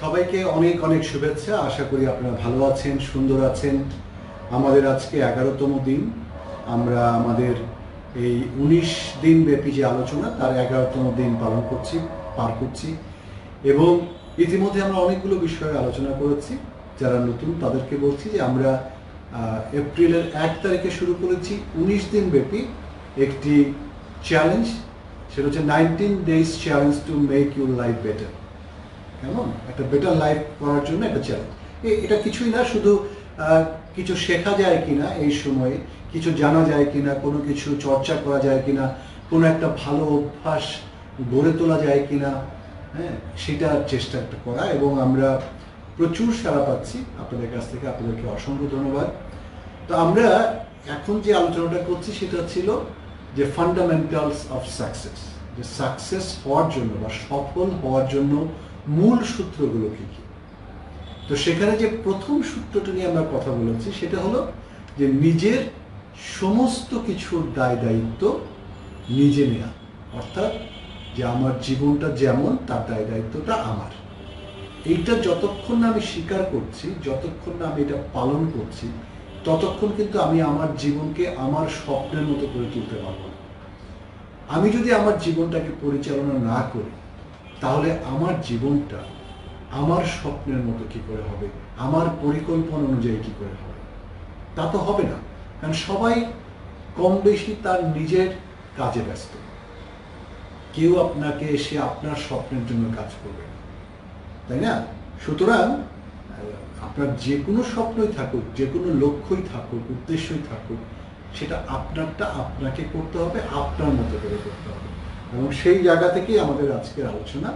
সবাইকে অনেক অনেক শুভেচ্ছা। আশা করি আপনারা ভালো আছেন, সুন্দর আছেন। আমাদের আজকে 11তম দিন। আমরা আমাদের এই 19 দিন ব্যাপী যে আলোচনা তার 11তম দিন পার করছি এবং ইতিমধ্যে আমরা অনেকগুলো বিষয়ে আলোচনা করেছি। যারা নতুন তাদেরকে বলছি যে আমরা এপ্রিলের 1 তারিখে শুরু করেছি 19 দিন ব্যাপী একটি চ্যালেঞ্জ। সেটা হচ্ছে 19 days challenge to make your life better. কেমন একটা বেটার লাইফ করার জন্য একটা চ্যালেঞ্জ। এটা কিছুই না, শুধু কিছু শেখা যায় কিনা এই সময়ে, কিছু জানা যায় কিনা, কোনো কিছু চর্চা করা যায় কিনা, কোনো একটা ভালো অভ্যাস গড়ে তোলা যায় কিনা, হ্যাঁ, সেটার চেষ্টা একটা করা। এবং আমরা প্রচুর সাড়া পাচ্ছি আপনাদের কাছ থেকে, আপনাদেরকে অসংখ্য ধন্যবাদ। তো আমরা এখন যে আলোচনাটা করছি সেটা ছিল যে ফান্ডামেন্টালস অফ সাকসেস, যে সাকসেস হওয়ার জন্য বা সফল হওয়ার জন্য মূল সূত্রগুলো কি কি। তো সেখানে যে প্রথম সূত্রটা নিয়ে আমরা কথা বলেছি সেটা হলো যে নিজের সমস্ত কিছুর দায় দায়িত্ব নিজে নেওয়া, অর্থাৎ যে আমার জীবনটা যেমন তার দায় দায়িত্বটা আমার। এইটা যতক্ষণ না আমি স্বীকার করছি, যতক্ষণ না আমি এটা পালন করছি, ততক্ষণ কিন্তু আমি আমার জীবনকে আমার স্বপ্নের মতো করে তুলতে পারবো না। আমি যদি আমার জীবনটাকে পরিচালনা না করি তাহলে আমার জীবনটা আমার স্বপ্নের মতো কি করে হবে, আমার পরিকল্পনা অনুযায়ী কি করে হবে, তা তো হবে না। কারণ সবাই কম বেশি তার নিজের কাজে ব্যস্ত। কেউ আপনাকে এসে আপনার স্বপ্নের জন্য কাজ করবে, তাই না? সুতরাং আপনার যে কোনো স্বপ্নই থাকুক, যে কোনো লক্ষ্যই থাকুক, উদ্দেশ্যই থাকুক, সেটা আপনারটা আপনাকে করতে হবে, আপনার মতো করে করতে হবে। এবং সেই জায়গা থেকেই আমাদের আজকের আলোচনা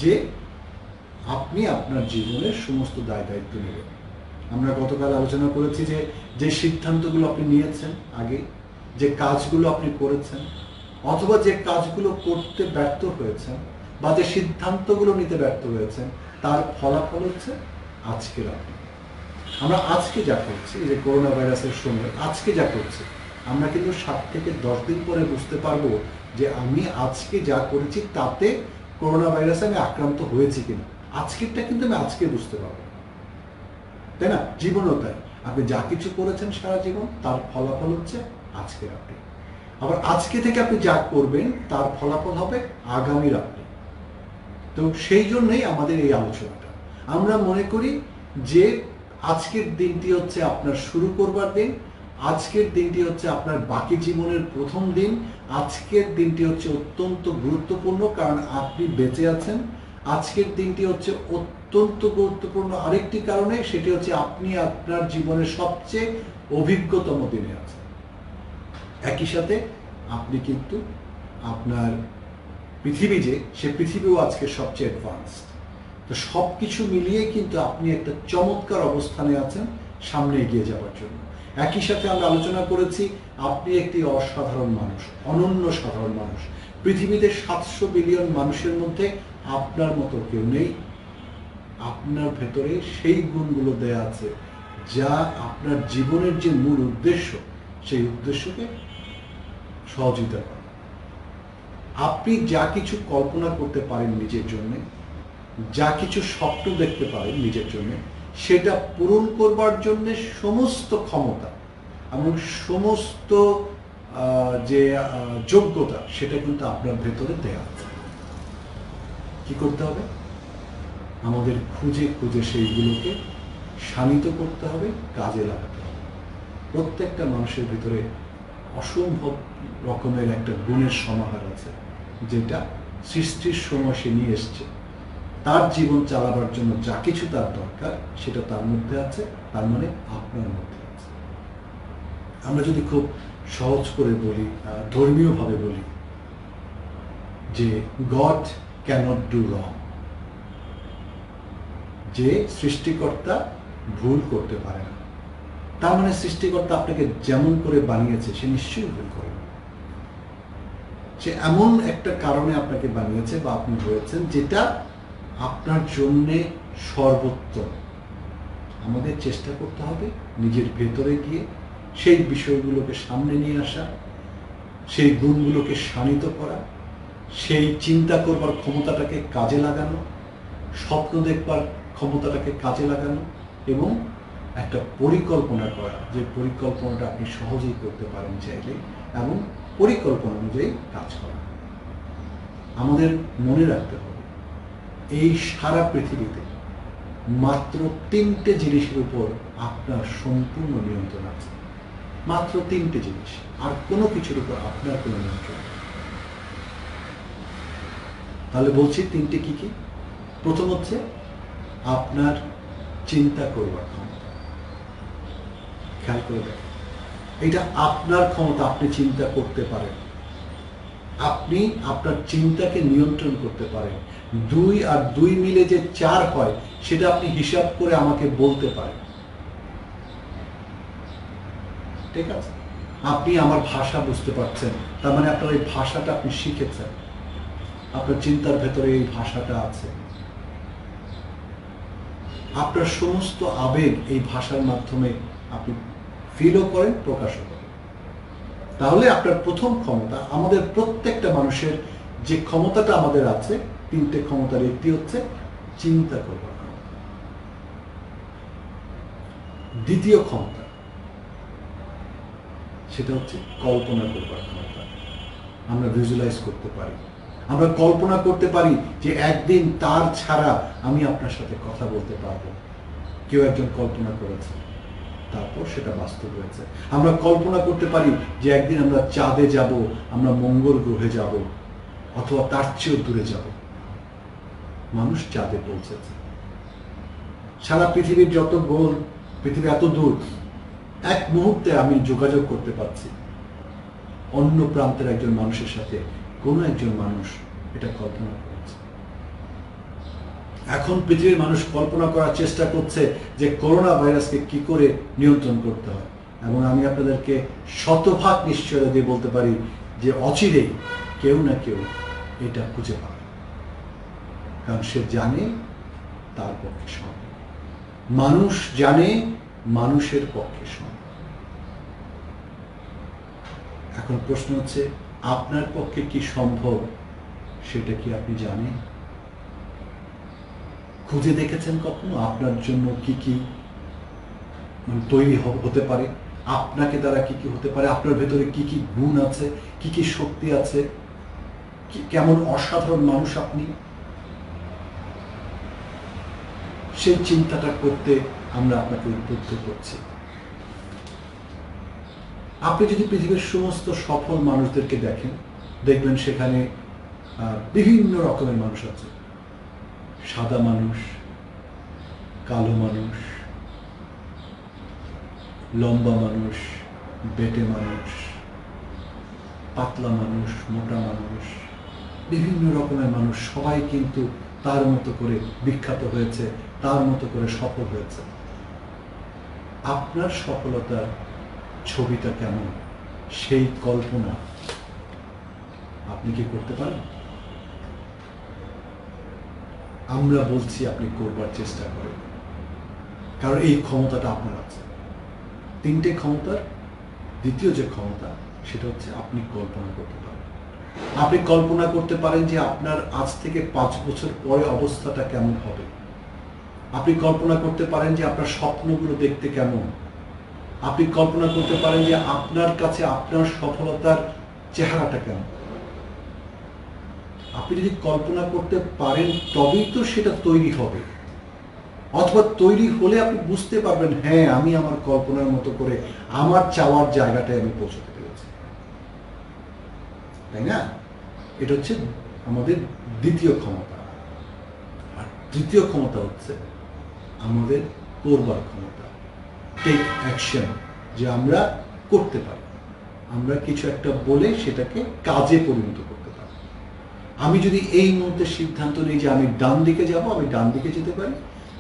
যে আপনি আপনার জীবনের সমস্ত দায় দায়িত্ব নেবেন। আমরা গতকাল আলোচনা করেছি যে যে সিদ্ধান্তগুলো আপনি নিয়েছেন আগে, যে কাজগুলো আপনি করেছেন, অথবা যে কাজগুলো করতে ব্যর্থ হয়েছেন বা যে সিদ্ধান্তগুলো নিতে ব্যর্থ হয়েছেন, তার ফলাফল হচ্ছে আজকের আপনি। আমরা আজকে যা করছি, যে করোনা ভাইরাসের সময় আজকে যা করছি, আমরা কিন্তু 7 থেকে 10 দিন পরে বুঝতে পারবো যে আমি আজকে যা করেছি তাতে করোনা ভাইরাসে আমি আক্রান্ত হয়েছি কিনা। আজকেরটা কিন্তু আমি আজকে বুঝতে পারবো, তাই না? জীবনও তাই। আপনি যা কিছু করেছেন সারা জীবন, তার ফলাফল হচ্ছে আজকের আপনি। আবার আজকে থেকে আপনি যা করবেন তার ফলাফল হবে আগামীর আপনি। তো সেই জন্যই আমাদের এই আলোচনাটা। আমরা মনে করি যে আজকের দিনটি হচ্ছে আপনার শুরু করবার দিন, আজকের দিনটি হচ্ছে আপনার বাকি জীবনের প্রথম দিন। আজকের দিনটি হচ্ছে অত্যন্ত গুরুত্বপূর্ণ, কারণ আপনি বেঁচে আছেন। আজকের দিনটি হচ্ছে অত্যন্ত গুরুত্বপূর্ণ আরেকটি কারণে, সেটি হচ্ছে আপনি আপনার জীবনের সবচেয়ে অভিজ্ঞতম দিনে আছেন। একই সাথে আপনি কিন্তু আপনার পৃথিবী, যে সে পৃথিবীও আজকে সবচেয়ে অ্যাডভান্সড। তো সব কিছু মিলিয়ে কিন্তু আপনি একটা চমৎকার অবস্থানে আছেন সামনে এগিয়ে যাওয়ার জন্য। একই সাথে আমরা আলোচনা করেছি আপনি একটি অসাধারণ মানুষ, অনন্য সাধারণ মানুষ। পৃথিবীতে 700 বিলিয়ন মানুষের মধ্যে আপনার মতো কেউ নেই। আপনার ভেতরে সেই গুণগুলো দেয়া আছে যা আপনার জীবনের যে মূল উদ্দেশ্য, সেই উদ্দেশ্যকে সহযোগিতা করে। আপনি যা কিছু কল্পনা করতে পারেন নিজের জন্য, যা কিছু স্বপ্ন দেখতে পারেন নিজের জন্য, সেটা পূরণ করবার জন্য সমস্ত ক্ষমতা এবং সমস্ত যে যোগ্যতা, সেটা কিন্তু আপনার ভেতরে দেয়া আছে। কি করতে হবে? আমাদের খুঁজে খুঁজে সেইগুলোকে শানিত করতে হবে, কাজে লাগাতে হবে। প্রত্যেকটা মানুষের ভিতরে অসম্ভব রকমের একটা গুণের সমাহার আছে, যেটা সৃষ্টির সময় সে নিয়ে এসছে। তার জীবন চালাবার জন্য যা কিছু তার দরকার সেটা তার মধ্যে আছে, তার মানে আপনার মধ্যে আছে। আমরা যদি খুব সহজ করে বলি, ধর্মীয়ভাবে বলি যে গড ক্যানট ডু রং, যে সৃষ্টিকর্তা ভুল করতে পারে না। তার মানে সৃষ্টিকর্তা আপনাকে যেমন করে বানিয়েছে সে নিশ্চয়ই ভুল করে না। সে এমন একটা কারণে আপনাকে বানিয়েছে বা আপনি হয়েছেন যেটা আপনার জন্যে সর্বোত্তম। আমাদের চেষ্টা করতে হবে নিজের ভেতরে গিয়ে সেই বিষয়গুলোকে সামনে নিয়ে আসা, সেই গুণগুলোকে শানিত করা, সেই চিন্তা করবার ক্ষমতাটাকে কাজে লাগানো, স্বপ্ন দেখবার ক্ষমতাটাকে কাজে লাগানো এবং একটা পরিকল্পনা করা, যে পরিকল্পনাটা আপনি সহজেই করতে পারেন চাইলে, এবং পরিকল্পনা অনুযায়ী কাজ করা। আমাদের মনে রাখতে হবে এই সারা পৃথিবীতে মাত্র 3টে জিনিসের উপর আপনার সম্পূর্ণ নিয়ন্ত্রণ আছে। মাত্র 3টে জিনিস, আর কোনো কিছুর উপর আপনার কোনো নিয়ন্ত্রণ নেই। তাহলে বলছি 3টে কি কি? প্রথম হচ্ছে আপনার চিন্তা করবার ক্ষমতা। খেয়াল করে দেখেন, এটা আপনার ক্ষমতা, আপনি চিন্তা করতে পারেন, আপনি আপনার চিন্তাকে নিয়ন্ত্রণ করতে পারেন। 2 আর 2 মিলে যে 4 হয় সেটা আপনি হিসাব করে আমাকে বলতে পারেন। ঠিক আছে? আপনি আমার ভাষা বুঝতে পারছেন, তার মানে আপনার এই ভাষাটা আপনি শিখেছেন, আপনার চিন্তার ভেতরে এই ভাষাটা আছে। আপনার সমস্ত আবেগ এই ভাষার মাধ্যমে আপনি ফিলও করেন, প্রকাশও করেন। তাহলে আপনার প্রথম ক্ষমতা, আমাদের প্রত্যেকটা মানুষের যে ক্ষমতাটা আমাদের আছে, 3টে ক্ষমতার একটি হচ্ছে চিন্তা করবার ক্ষমতা। দ্বিতীয় ক্ষমতা সেটা হচ্ছে কল্পনা করবার ক্ষমতা। আমরা ভিজুয়ালাইজ করতে পারি, আমরা কল্পনা করতে পারি যে একদিন তার ছাড়া আমি আপনার সাথে কথা বলতে পারবো। কেউ একজন কল্পনা করেছে, তারপর সেটা বাস্তব হয়েছে। আমরা কল্পনা করতে পারি যে একদিন আমরা চাঁদে যাব, আমরা মঙ্গল গ্রহে যাব, অথবা তার চেয়েও দূরে যাব। মানুষ চাঁদে পৌঁছেছে। সারা পৃথিবীর যত গোল, পৃথিবী এত দূর, এক মুহূর্তে আমি যোগাযোগ করতে পারছি অন্য প্রান্তের একজন মানুষের সাথে। কোনো একজন মানুষ এটা কল্পনা করেছে। এখন পৃথিবীর মানুষ কল্পনা করার চেষ্টা করছে যে করোনা ভাইরাসকে কি করে নিয়ন্ত্রণ করতে হয়, এবং আমি আপনাদেরকে শতভাগ নিশ্চয়তা দিয়ে বলতে পারি যে অচিরেই কেউ না কেউ এটা খুঁজে পাবে, কারণ সে জানে তার পক্ষে সম্ভব। মানুষ জানে মানুষের পক্ষে সম্ভব। এখন প্রশ্ন হচ্ছে, আপনার পক্ষে কি সম্ভব সেটা কি আপনি জানেন? খুঁজে দেখেছেন কখনো আপনার জন্য কি কি তৈরি হতে পারে, আপনাকে দ্বারা কি কি হতে পারে, আপনার ভেতরে কি কি গুণ আছে, কি কি শক্তি আছে, কেমন অসাধারণ মানুষ আপনি? সেই চিন্তাটা করতে আমরা আপনাকে উদ্বুদ্ধ করছি। আপনি যদি পৃথিবীর সমস্ত সফল মানুষদেরকে দেখেন, দেখবেন সেখানে বিভিন্ন রকমের মানুষ আছে। সাদা মানুষ, কালো মানুষ, লম্বা মানুষ, বেটে মানুষ, পাতলা মানুষ, মোটা মানুষ, বিভিন্ন রকমের মানুষ। সবাই কিন্তু তার মতো করে বিখ্যাত হয়েছে, তার মতো করে সফল হয়েছে। আপনার সফলতার ছবিটা কেমন, সেই কল্পনা আপনি কি করতে পারেন? আমরা বলছি আপনি করবার চেষ্টা করেন, কারণ এই ক্ষমতাটা আপনার আছে। 3টে ক্ষমতার দ্বিতীয় যে ক্ষমতা, সেটা হচ্ছে আপনি কল্পনা করতে পারেন। আপনি কল্পনা করতে পারেন যে আপনার আজ থেকে 5 বছর পরে অবস্থাটা কেমন হবে। আপনি কল্পনা করতে পারেন যে আপনার স্বপ্নগুলো দেখতে কেমন। আপনি কল্পনা করতে পারেন যে আপনার কাছে আপনার সফলতার চেহারাটা কেমন। আপনি যদি কল্পনা করতে পারেন তবেই তো সেটা তৈরি হবে, অথবা তৈরি হলে আপনি বুঝতে পারবেন, হ্যাঁ আমি আমার কল্পনার মতো করে আমার চাওয়ার জায়গাটায় আমি পৌঁছতে পেরেছি, তাই না? এটা হচ্ছে আমাদের দ্বিতীয় ক্ষমতা। আর তৃতীয় ক্ষমতা হচ্ছে আমাদের করবার ক্ষমতা, টেক অ্যাকশন, যে আমরা করতে পারি। আমরা কিছু একটা বলে সেটাকে কাজে পরিণত করতে পারি। আমি যদি এই মুহূর্তে সিদ্ধান্ত নিই যে আমি ডান দিকে যাব, আমি ডান দিকে যেতে পারি।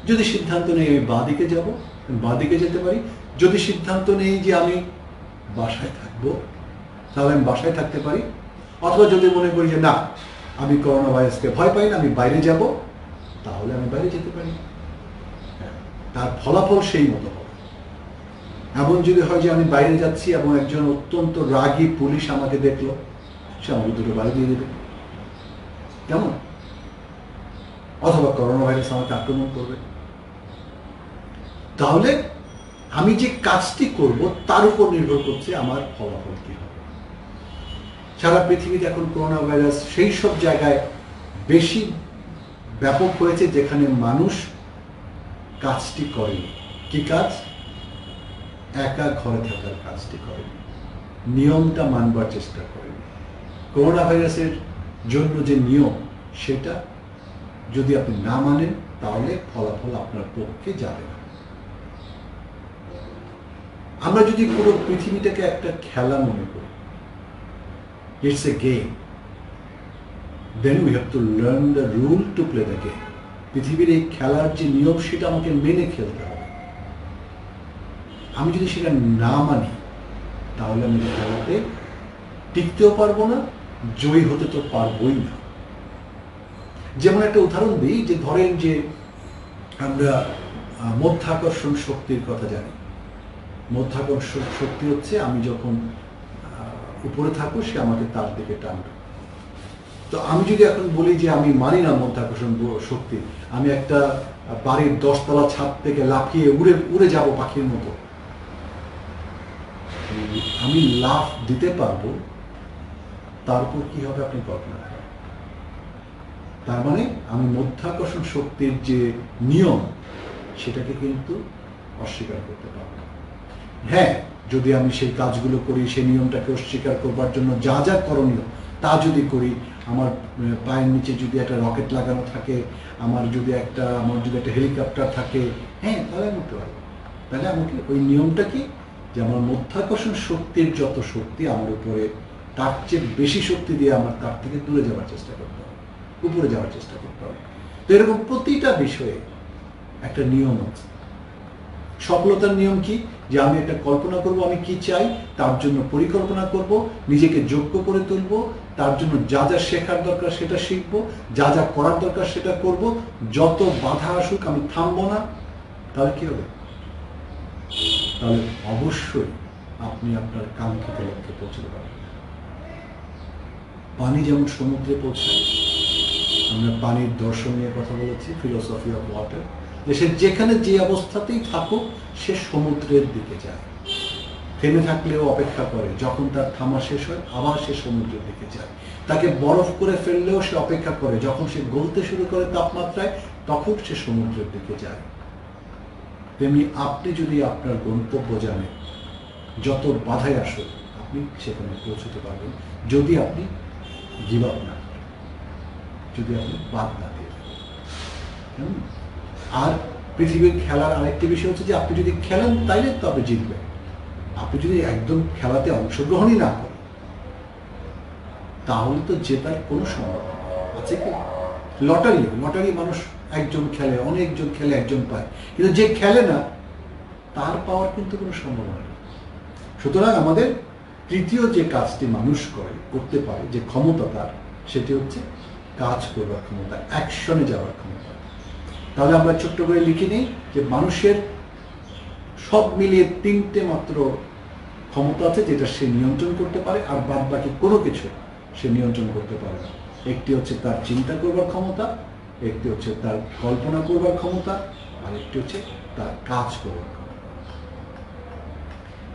যদি সিদ্ধান্ত নেই আমি বাঁ দিকে যাব, আমি বাঁ দিকে যেতে পারি। যদি সিদ্ধান্ত নেই যে আমি বাসায় থাকবো, তাহলে আমি বাসায় থাকতে পারি। অথবা যদি মনে করি যে না, আমি করোনা ভাইরাসকে ভয় পাই না, আমি বাইরে যাব, তাহলে আমি বাইরে যেতে পারি। তার ফলাফল সেই মতো হবে। এমন যদি হয় যে আমি বাইরে যাচ্ছি এবং একজন অত্যন্ত রাগী পুলিশ আমাকে দেখলো, সে আমাকে দুটো বাড়ি দিয়ে দেবে, কেমন? অথবা করোনা ভাইরাস আমাকে আক্রমণ করবে। তাহলে আমি যে কাজটি করব তার উপর নির্ভর করছে আমার ফলাফল কি হবে। সারা পৃথিবীতে এখন করোনা ভাইরাস সেই সব জায়গায় বেশি ব্যাপক হয়েছে যেখানে মানুষ কাজটি করেনি। কি কাজ? একা ঘরে থাকার কাজটি করেনি, নিয়মটা মানবার চেষ্টা করেনি। করোনা ভাইরাসের জন্য যে নিয়ম সেটা যদি আপনি না মানেন তাহলে ফলাফল আপনার পক্ষে যাবে না। আমরা যদি পুরো পৃথিবীটাকে একটা খেলা মনে করি, it's a game, then we have to learn the rule to play the game. পৃথিবীর এই খেলার যে নিয়ম সেটা আমাকে মেনে খেলতে হবে। আমি যদি সেটা না মানি তাহলে আমি খেলাতে টিকতেও পারবো না, জয়ী হতে তো পারবোই না। যেমন একটা উদাহরণ দিই, যে ধরেন যে আমরা মধ্যাকর্ষণ শক্তির কথা জানি। মধ্যাকর্ষণ শক্তি হচ্ছে আমি যখন উপরে থাকবো সে আমাকে তার দিকে টানবে। তো আমি যদি এখন বলি যে আমি মানি না মধ্যাকর্ষণ শক্তি, আমি একটা বাড়ির 10 তলা ছাদ থেকে লাফিয়ে উড়ে যাব পাখির মতো, আমি লাফ দিতে পারবো, তারপর কি হবে আপনি কল্পনা করেন। তার মানে আমি মধ্যাকর্ষণ শক্তির যে নিয়ম সেটাকে কিন্তু অস্বীকার করতে পারবো না। হ্যাঁ, যদি আমি সেই কাজগুলো করি, সেই নিয়মটাকে অস্বীকার করবার জন্য যা যা করণীয় তা যদি করি, আমার পায়ের নিচে যদি একটা রকেট লাগানো থাকে, আমার যদি একটা হেলিকপ্টার থাকে, হ্যাঁ, তাহলে আমি করতে পারবো। তাহলে আমাকে ওই নিয়মটা কি, যে আমার মধ্যাকর্ষণ শক্তির যত শক্তি আমার উপরে, তার চেয়ে বেশি শক্তি দিয়ে আমার তার থেকে দূরে যাওয়ার চেষ্টা করতে হবে, উপরে যাওয়ার চেষ্টা করতে হবে। তো এরকম প্রতিটা বিষয়ে একটা নিয়ম আছে। সফলতার নিয়ম কি? যে আমি একটা কল্পনা করব, আমি কি চাই, তার জন্য পরিকল্পনা করব, নিজেকে যোগ্য করে তুলব, তার জন্য যা যা শেখার দরকার সেটা শিখবো, যা যা করার দরকার সেটা করব, যত বাধা আসুক আমি থামবো না। তাহলে কি হবে? তাহলে অবশ্যই আপনি আপনার কাঙ্ক্ষিত লক্ষ্যে পৌঁছতে পারবেন। পানি যেমন সমুদ্রে পৌঁছায়, আমরা পানির দর্শন নিয়ে কথা বলেছি, ফিলোসফি অফ ওয়াটার, যে সে যেখানে যে অবস্থাতেই থাকুক সে সমুদ্রের দিকে যায়। থেমে থাকলেও অপেক্ষা করে, যখন তার থামা শেষ হয় আবার সে সমুদ্রের দিকে যায়। তাকে বরফ করে ফেললেও সে অপেক্ষা করে, যখন সে গলতে শুরু করে তাপমাত্রায় তখন সে সমুদ্রের দিকে যায়। তেমনি আপনি যদি আপনার গন্তব্য জানেন, যত বাধাই আসুক আপনি সেখানে পৌঁছতে পারবেন, যদি আপনি গিভ আপ না করেন, যদি আপনি বাদ না দিয়ে থাকেন। আর পৃথিবীর খেলার আরেকটি বিষয় হচ্ছে যে আপনি যদি খেলেন তাইলে তবে জিতবেন। আপনি যদি একদম খেলাতে অংশগ্রহণই না করেন তাহলে তো জেতার কোনো সম্ভাবনা আছে কি? লটারি মানুষ একজন খেলে, অনেকজন খেলে, একজন পায়, কিন্তু যে খেলে না তার পাওয়ার কিন্তু কোনো সম্ভাবনা নেই। সুতরাং আমাদের তৃতীয় যে কাজটি মানুষ করতে পারে, যে ক্ষমতা তার, সেটি হচ্ছে কাজ করবার ক্ষমতা, অ্যাকশনে যাওয়ার ক্ষমতা। তাহলে আমরা ছোট্ট করে লিখে নিই যে মানুষের সব মিলিয়ে 3টে মাত্র ক্ষমতা আছে যেটা সে নিয়ন্ত্রণ করতে পারে, আর বাদ বাকি কোনো কিছু সে নিয়ন্ত্রণ করতে পারে না। একটি হচ্ছে তার চিন্তা করবার ক্ষমতা, একটি হচ্ছে তার কল্পনা করবার ক্ষমতা, আর একটি হচ্ছে তার কাজ করবার ক্ষমতা।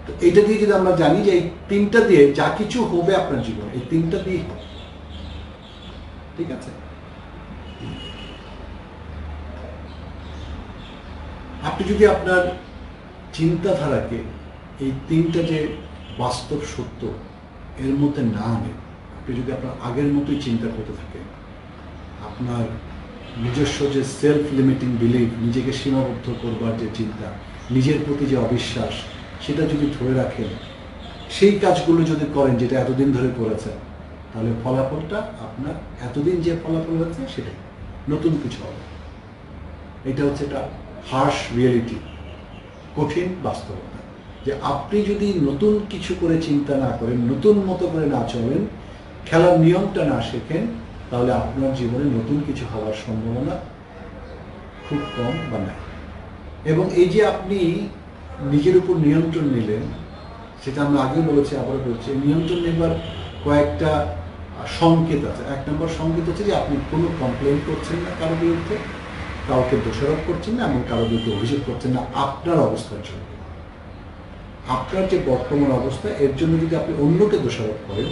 তো এটা দিয়ে যদি আমরা জানি যে এই 3টা দিয়ে যা কিছু হবে আপনার জীবনে, এই 3টা দিয়ে হবে, ঠিক আছে? আপনি যদি আপনার চিন্তাধারাকে এই 3টা যে বাস্তব সত্য এর মধ্যে না আনেন, আপনি যদি আপনার আগের মতোই চিন্তা করতে থাকেন, আপনার নিজস্ব যে সেলফ লিমিটিং বিলিফ, নিজেকে সীমাবদ্ধ করবার যে চিন্তা, নিজের প্রতি যে অবিশ্বাস, সেটা যদি ধরে রাখেন, সেই কাজগুলো যদি করেন যেটা এতদিন ধরে করেছেন, তাহলে ফলাফলটা আপনার এতদিন যে ফলাফল হচ্ছে সেটাই, নতুন কিছু হবে। এটা হচ্ছে একটা হার্শ রিয়েলিটি, কঠিন বাস্তবতা, যে আপনি যদি নতুন কিছু করে চিন্তা না করেন, নতুন মতো করে না চলেন, খেলার নিয়মটা না শেখেন, তাহলে আপনার জীবনে নতুন কিছু হওয়ার সম্ভাবনা খুব কম বা নাই। এবং এই যে আপনি নিজের উপর নিয়ন্ত্রণ নিলেন, সেটা আমরা আগেও বলেছি, আবারও বলছি, নিয়ন্ত্রণ নেবার কয়েকটা সংকেত আছে। 1 নম্বর সংকেত হচ্ছে যে আপনি কোনো কমপ্লেন করছেন না কারো বিরুদ্ধে, কাউকে দোষারোপ করছেন না এবং কারো বিরুদ্ধে অভিযোগ করছেন না আপনার অবস্থার জন্য। আপনার যে বর্তমান অবস্থা এর জন্য যদি আপনি অন্যকে দোষারোপ করেন,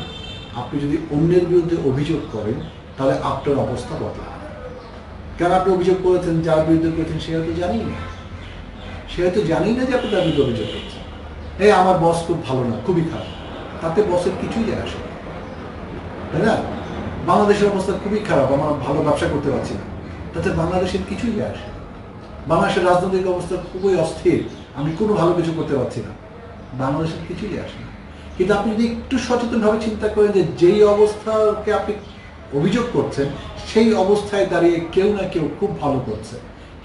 আপনি যদি অন্যের বিরুদ্ধে অভিযোগ করেন, তাহলে আপনার অবস্থা বদলায়। কারণ আপনি অভিযোগ করেছেন, যার বিরুদ্ধে করেছেন সে হয়তো জানেই না, যে আপনি তার বিরুদ্ধে অভিযোগ করছেন। আমার বস খুব ভালো না, খুবই খারাপ, তাতে বসের কিছুই যায় আসে না, তাই না? বাংলাদেশের অবস্থা খুবই খারাপ, আমার ভালো ব্যবসা করতে পারছি না, তাতে বাংলাদেশের কিছুই যায় আসে না। বাংলাদেশের রাজনৈতিক অবস্থা খুবই অস্থির, আমি কোনো ভালো কিছু করতে পারছি না, বাংলাদেশের কিছুই আসে না। কিন্তু আপনি যদি একটু সচেতনভাবে চিন্তা করেন যে যেই অবস্থাকে আপনি অভিযোগ করছেন, সেই অবস্থায় দাঁড়িয়ে কেউ না কেউ খুব ভালো করছে,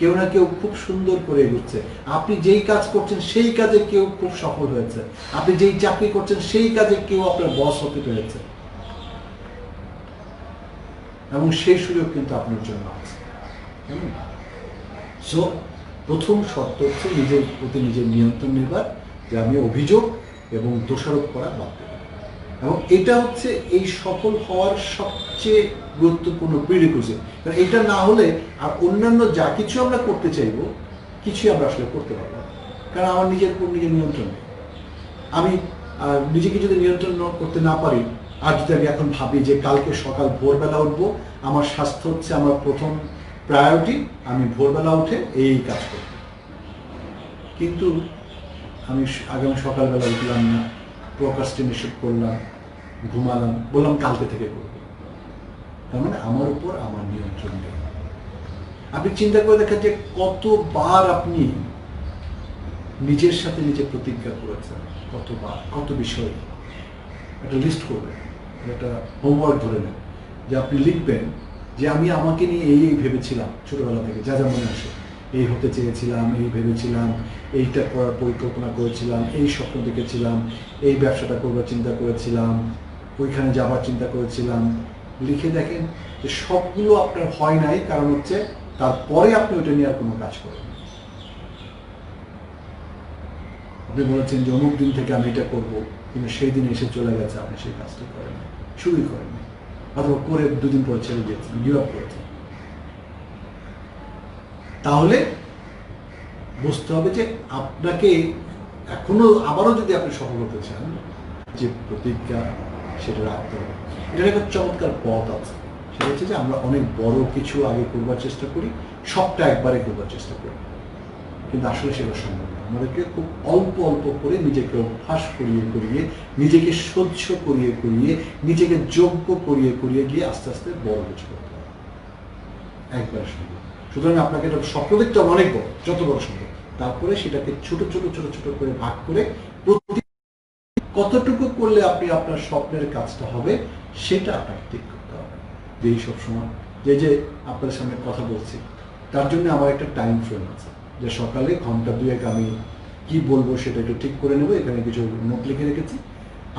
কেউ না কেউ খুব সুন্দর করে এগোচ্ছে। আপনি যেই কাজ করছেন সেই কাজে কেউ খুব সফল হয়েছে, আপনি যেই চাকরি করছেন সেই কাজে কেউ আপনার বস হতে পেরেছে, এবং সেই সুযোগ কিন্তু আপনার জন্য আছে। সো প্রথম শর্ত হচ্ছে নিজের প্রতি নিজের নিয়ন্ত্রণ নেবার, যে আমি অভিযোগ এবং দোষারোপ করা বাদ দেব। এবং এটা হচ্ছে এই সফল হওয়ার সবচেয়ে গুরুত্বপূর্ণ প্রিরিকুইজিট। কারণ এটা না হলে আর অন্যান্য যা কিছু আমরা করতে চাইব কিছুই আমরা আসলে করতে পারবো না। কারণ আমার নিজের উপর নিজের নিয়ন্ত্রণ নেই। আমি নিজেকে যদি নিয়ন্ত্রণ করতে না পারি, আর যদি আমি এখন ভাবি যে কালকে সকাল ভোরবেলা উঠবো, আমার স্বাস্থ্য হচ্ছে আমার প্রথম প্রায়োরিটি, আমি ভোরবেলা উঠে এই কাজ করব, কিন্তু আমি আগামী সকালবেলা উঠলাম না, প্রোক্রাস্টিনেশন করলাম, ঘুমালাম, বললাম কালকে থেকে করব, তার মানে আমার উপর আমার নিয়ন্ত্রণ নেই। আপনি চিন্তা করে দেখেন যে কতবার আপনি নিজের সাথে নিজে প্রতিজ্ঞা করেছেন, কতবার, কত বিষয়। একটা লিস্ট করবেন, একটা হোমওয়ার্ক ধরে নেন, যে আপনি লিখবেন যে আমি আমাকে নিয়ে এই ভেবেছিলাম ছোটবেলা থেকে, যা যা মনে আসে, এই হতে চেয়েছিলাম, এই ভেবেছিলাম, এইটা করার পরিকল্পনা করেছিলাম, এই স্বপ্ন দেখেছিলাম, এই ব্যবসাটা করবার চিন্তা করেছিলাম, ওইখানে যাবার চিন্তা করেছিলাম। লিখে দেখেন যে সবগুলো আপনার হয় নাই, কারণ হচ্ছে তারপরে আপনি ওইটা নিয়ে আর কোনো কাজ করেন। আপনি বলেছেন যে অমুক দিন থেকে আমি এটা করবো, কিন্তু সেই দিন এসে চলে গেছে, আপনি সেই কাজটি করেন, শুরুই করেননি, অথবা করে 2 দিন পরে ছেড়ে দিয়েছেন, গিভ আপ করেছেন। তাহলে বুঝতে হবে যে আপনাকে এখনো আবারও যদি আপনি সফল হতে চান, যে প্রতিজ্ঞা সেটা রাখতে হবে। এটার একটা চমৎকার পথ আছে, সেটা হচ্ছে যে আমরা অনেক বড় কিছু আগে করবার চেষ্টা করি, সবটা একবারে করবার চেষ্টা করি, কিন্তু আসলে সেটা সম্ভব না। আমাদেরকে খুব অল্প অল্প করে নিজেকে অভ্যাস করিয়ে করিয়ে, নিজেকে সহ্য করিয়ে করিয়ে, নিজেকে যোগ্য করিয়ে করিয়ে গিয়ে আস্তে আস্তে বড় কিছু করতে হবে, একবার সম্ভব। সুতরাং আপনাকে এটা স্বপ্ন দেখতে হবে অনেক বড়, যত বড় সম্ভব, তারপরে সেটাকে ছোট ছোট ছোট ছোট করে ভাগ করে কতটুকু করলে আপনি আপনার স্বপ্নের কাজটা হবে সেটা আপনাকে ঠিক করতে হবে। এই সবসময় যে আপনার সামনে কথা বলছি, তার জন্য আমার একটা টাইম ফ্রেম আছে, যে সকালে ঘন্টা 2 আমি কি বলবো সেটা একটু ঠিক করে নেবো, এখানে কিছু নোট লিখে রেখেছি,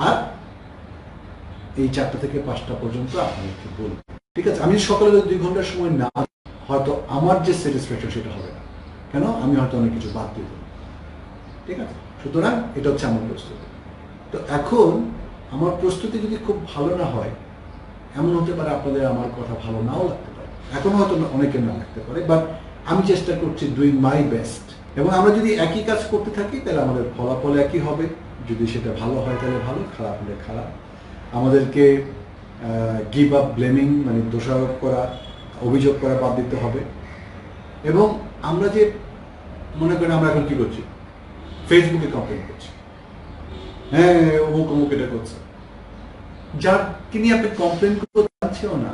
আর এই 4টা থেকে 5টা পর্যন্ত আপনাকে বলবো, ঠিক আছে? আমি সকালে 2 ঘন্টার সময় না, হয়তো আমার যে স্যাটিসফ্যাকশন সেটা হবে না, কেন? আমি হয়তো অনেক কিছু বাদ দিয়ে দেবো, ঠিক আছে? সুতরাং এটা হচ্ছে আমার প্রস্তুতি। তো এখন আমার প্রস্তুতি যদি খুব ভালো না হয়, এমন হতে পারে আপনাদের আমার কথা ভালো নাও লাগতে পারে, এখন হয়তো অনেকের না লাগতে পারে, বাট আমি চেষ্টা করছি ডুইং মাই বেস্ট। এবং আমরা যদি একই কাজ করতে থাকি তাহলে আমাদের ফলাফল একই হবে, যদি সেটা ভালো হয় তাহলে ভালো, খারাপ হলে খারাপ। আমাদেরকে গিভ আপ ব্লেমিং, মানে দোষারোপ করা, অভিযোগ করা বাদ দিতে হবে। এবং আমরা যে মনে করেন আমরা এখন কি করছি, ফেসবুকে কমপ্লেন করছি, হ্যাঁ অমুক অমুক এটা করছে, যাকে নিয়ে আপনি কমপ্লেন করতে চাচ্ছেও না,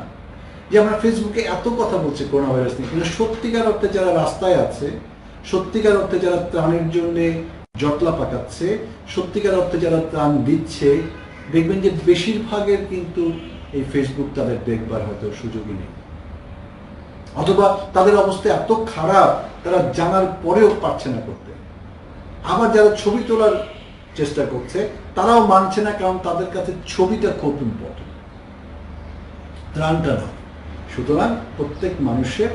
যে আমরা ফেসবুকে এত কথা বলছি করোনা ভাইরাস নিয়ে, কিন্তু সত্যিকার অর্থে যারা রাস্তায় আছে, সত্যিকার অর্থে যারা ত্রাণের জন্য জটলা পাকাচ্ছে, সত্যিকার অর্থে যারা ত্রাণ দিচ্ছে, দেখবেন যে বেশিরভাগের কিন্তু এই ফেসবুক তাদের দেখবার হয়তো সুযোগই নেই, অথবা তাদের অবস্থা এত খারাপ তারা জানার পরেও পারছে না করতে। আবার যারা ছবি তোলার চেষ্টা করছে তারাও মানছে না, কারণ তাদের কাছে ছবিটা খুব ইম্পর্টেন্ট, ত্রাণটা না। সুতরাং প্রত্যেক মানুষের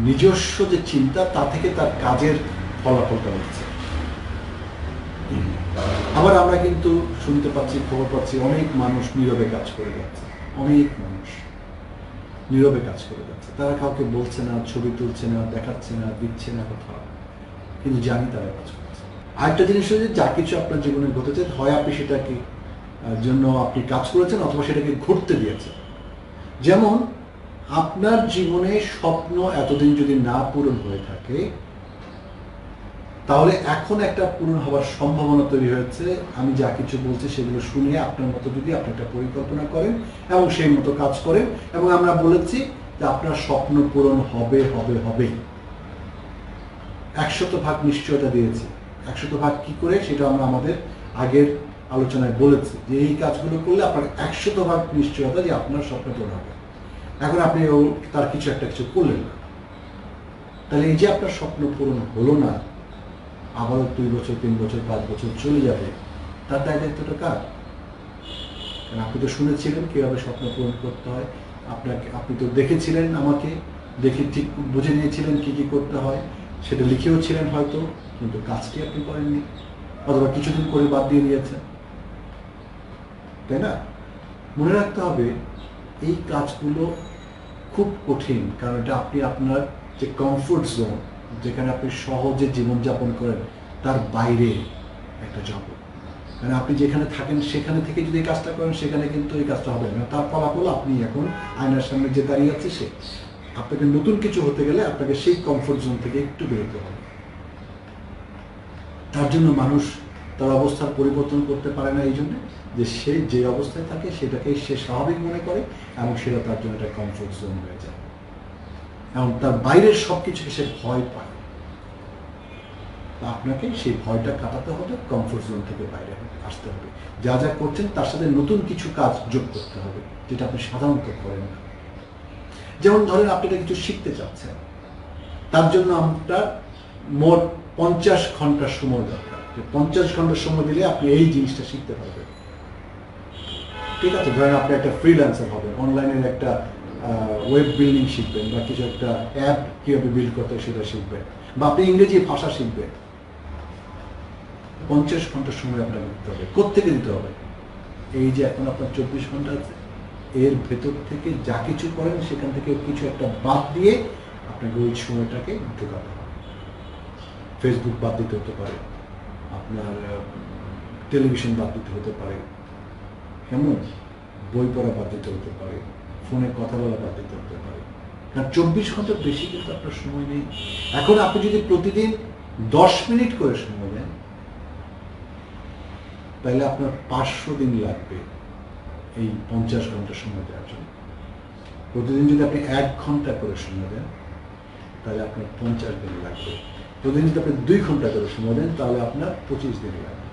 নিজস্ব যে চিন্তা, তা থেকে তার কাজের ফলাফলটা হচ্ছে। আবার আমরা কিন্তু শুনতে পাচ্ছি, খবর পাচ্ছি, অনেক মানুষ নীরবে কাজ করে যাচ্ছে, অনেক মানুষ নীরবে কাজ করে যাচ্ছে, তারা কাউকে বলছে না, ছবি তুলছে না, দেখাচ্ছে না, দিচ্ছে না কোথাও, কিন্তু জানি তারা কাজ করছে। আরেকটা জিনিস হচ্ছে, যা কিছু আপনার জীবনে ঘটেছে, হয় আপনি সেটাকে জন্য আপনি কাজ করেছেন অথবা সেটাকে ঘটতে দিয়েছেন। যেমন আপনার জীবনে স্বপ্ন এতদিন যদি না পূরণ হয়ে থাকে, তাহলে এখন একটা পূরণ হওয়ার সম্ভাবনা তৈরি হয়েছে। আমি যা কিছু বলছি সেগুলো শুনে আপনার মতো যদি আপনি একটা পরিকল্পনা করেন এবং সেই মতো কাজ করেন, এবং আমরা বলেছি যে আপনার স্বপ্ন পূরণ হবে হবে হবে, 100% নিশ্চয়তা দিয়েছি। 100% কি করে সেটা আমরা আমাদের আগের আলোচনায় বলেছি, যে এই কাজগুলো করলে আপনার 100% নিশ্চয়তা যে আপনার স্বপ্ন পূরণ হবে। এখন আপনি তার কিছু করলেন না, তাহলে এই যে আপনার স্বপ্ন পূরণ হলো না, আবারও 2 বছর 3 বছর 5 বছর চলে যাবে, তার দায় দায়িত্বটা কার? কারণ আপনি তো শুনেছিলেন কিভাবে স্বপ্ন পূরণ করতে হয়, আপনি তো দেখেছিলেন, আমাকে দেখে ঠিক বুঝে নিয়েছিলেন কি কি করতে হয়, সেটা লিখেও ছিলেন হয়তো, কিন্তু কাজটি আপনি করেননি, অথবা কিছুদিন করে বাদ দিয়ে দিয়েছেন, তাই না? মনে রাখতে হবে এই কাজগুলো খুব কঠিন, কারণ এটা আপনি আপনার যে কমফোর্ট জোন, যেখানে আপনি সহজে জীবনযাপন করেন, তার বাইরে একটা জগৎ। মানে আপনি যেখানে থাকেন সেখানে থেকে যদি এই কাজটা করেন, সেখানে কিন্তু এই কাজটা হবে না। তার ফলাফল আপনি এখন আয়নার সামনে যে দাঁড়িয়ে আছে সে। আপনাকে নতুন কিছু হতে গেলে আপনাকে সেই কমফোর্ট জোন থেকে একটু বেরোতে হবে। তার জন্য মানুষ তার অবস্থার পরিবর্তন করতে পারে না, এই জন্য যে সে যে অবস্থায় থাকে সেটাকে সে স্বাভাবিক মনে করে, এবং সেটা তার জন্য একটা কমফোর্ট জোন হয়ে যায়, এবং তার বাইরের সবকিছুকে সে ভয় পায়। আপনাকে সেই ভয়টা কাটাতে হবে, কমফোর্ট জোন থেকে বাইরে আসতে হবে, যা যা করছেন তার সাথে নতুন কিছু কাজ যোগ করতে হবে, যেটা আপনি সাধারণত করেন না। যেমন ধরেন আপনি কিছু শিখতে চাচ্ছেন, তার জন্য আপনার মোট 50 ঘন্টার সময় দরকার। 50 ঘন্টার সময় দিলে আপনি এই জিনিসটা শিখতে পারবেন, ঠিক আছে? ধরেন আপনি একটা ফ্রিল্যান্সার হবেন, অনলাইনের একটা ওয়েব বিল্ডিং শিখবেন, বা কিছু একটা অ্যাপ কীভাবে বিল্ড করতে হয় সেটা শিখবেন, বা আপনি ইংরেজি ভাষা শিখবেন। 50 ঘন্টার সময় আপনাকে দিতে হবে। কোত্থেকে দিতে হবে? এই যে এখন আপনার 24 ঘন্টা আছে, এর ভেতর থেকে যা কিছু করেন সেখান থেকে কিছু একটা বাদ দিয়ে আপনাকে ওই সময়টাকে ঢোকাতে হবে। ফেসবুক বাদ দিতে হতে পারে, আপনার টেলিভিশন বাদ দিতে হতে পারে, কেমন বই পড়া বাদ দিতে হতে পারে, ফোনে কথা বলা বাদ দিতে হতে পারে, কারণ 24 ঘন্টার বেশি কিন্তু আপনার সময় নেই। এখন আপনি যদি প্রতিদিন 10 মিনিট করে সময় দেন, তাহলে আপনার 500 দিন লাগবে এই 50 ঘন্টা সময় দেওয়ার জন্য। প্রতিদিন যদি আপনি 1 ঘন্টা করে সময় দেন, তাহলে আপনার 50 দিন লাগবে। প্রতিদিন যদি আপনি 2 ঘন্টা করে সময় দেন, তাহলে আপনার 25 দিন লাগবে।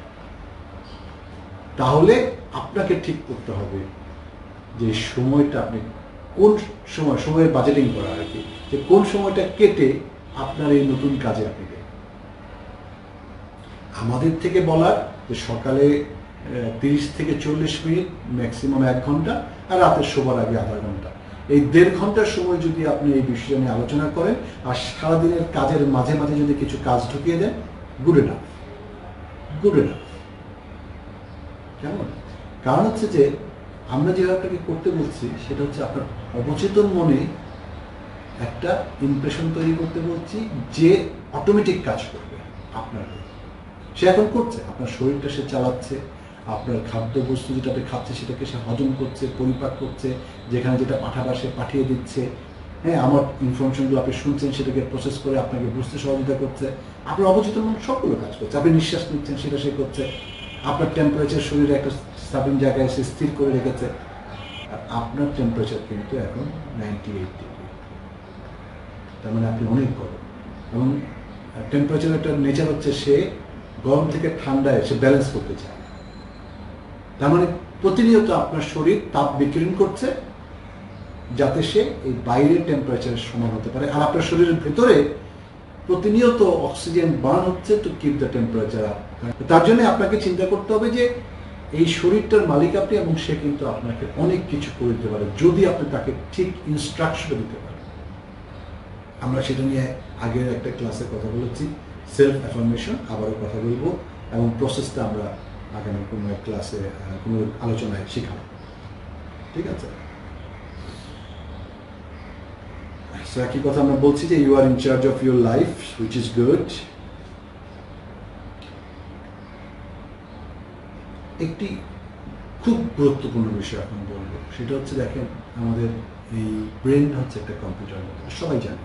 তাহলে আপনাকে ঠিক করতে হবে যে সময়টা আপনি কোন সময়ের বাজেটিং করা আর কি, যে কোন সময়টা কেটে আপনার এই নতুন কাজে আপনি দেন। আমাদের থেকে বলার যে সকালে 30 থেকে 40 মিনিট, ম্যাক্সিমাম 1 ঘন্টা, আর রাতের শোবার আগে আধা ঘন্টা, এই 1.5 ঘন্টার সময় যদি আপনি এই বিষয় নিয়ে আলোচনা করেন, আর সারাদিনের কাজের মাঝে মাঝে যদি কিছু কাজ ঢুকিয়ে দেন, গুড এনাফ, গুড এনাফ। কেমন? কারণ হচ্ছে যে আমরা যেভাবে আপনাকে করতে বলছি, সেটা হচ্ছে আপনার অবচেতন মনে একটা ইমপ্রেশন তৈরি করতে বলছি, যে অটোমেটিক কাজ করবে আপনার। সে এখন করছে, আপনার শরীরটা সে চালাচ্ছে, আপনার খাদ্যবস্তু যেটা আপনি খাচ্ছে সেটাকে সে হজম করছে, পরিপাক করছে, যেখানে যেটা পাঠাবার সে পাঠিয়ে দিচ্ছে। হ্যাঁ, আমার ইনফরমেশনগুলো আপনি শুনছেন, সেটাকে প্রসেস করে আপনাকে বুঝতে সহযোগিতা করছে। আপনার অবচেতন মন সবগুলো কাজ করছে। আপনি নিঃশ্বাস নিচ্ছেন, সেটা সে করছে। আপনার টেম্পারেচার শরীরে একটা সার্টেন জায়গায় সে স্থির করে রেখেছে। আর আপনার টেম্পারেচার কিন্তু এখন 98 ডিগ্রি, তার মানে আপনি অনেক গরম। এবং টেম্পারেচার একটা নেচার হচ্ছে, সে গরম থেকে ঠান্ডায় সে ব্যালেন্স করতে চায়। তার মানে প্রতিনিয়ত আপনার শরীর তাপ বিকিরণ করছে, যাতে সে এই বাইরের টেম্পারেচারের সমান হতে পারে। আর আপনার শরীরের ভেতরে প্রতিনিয়ত অক্সিজেন বার্ন হচ্ছে to keep the temperature up. তার জন্য আপনাকে চিন্তা করতে হবে যে এই শরীরটার মালিক আপনি, এবং সে কিন্তু আপনাকে অনেক কিছু করে দিতে পারে যদি আপনি তাকে ঠিক ইনস্ট্রাকশন দিতে পারেন। আমরা সেটা নিয়ে আগের একটা ক্লাসে কথা বলেছি, সেলফ অ্যাফার্মেশন, আবারও কথা বলবো, এবং প্রসেসটা আমরা আগামী কোনো ক্লাসে কোনো আলোচনায় শিখাবো। ঠিক আছে? সো একই কথা আমরা বলছি যে you are in charge of your life, which is good. একটি খুব গুরুত্বপূর্ণ বিষয় এখন বলবো, সেটা হচ্ছে দেখেন আমাদের এই ব্রেন হচ্ছে একটা কম্পিউটার মতো, সবাই জানে,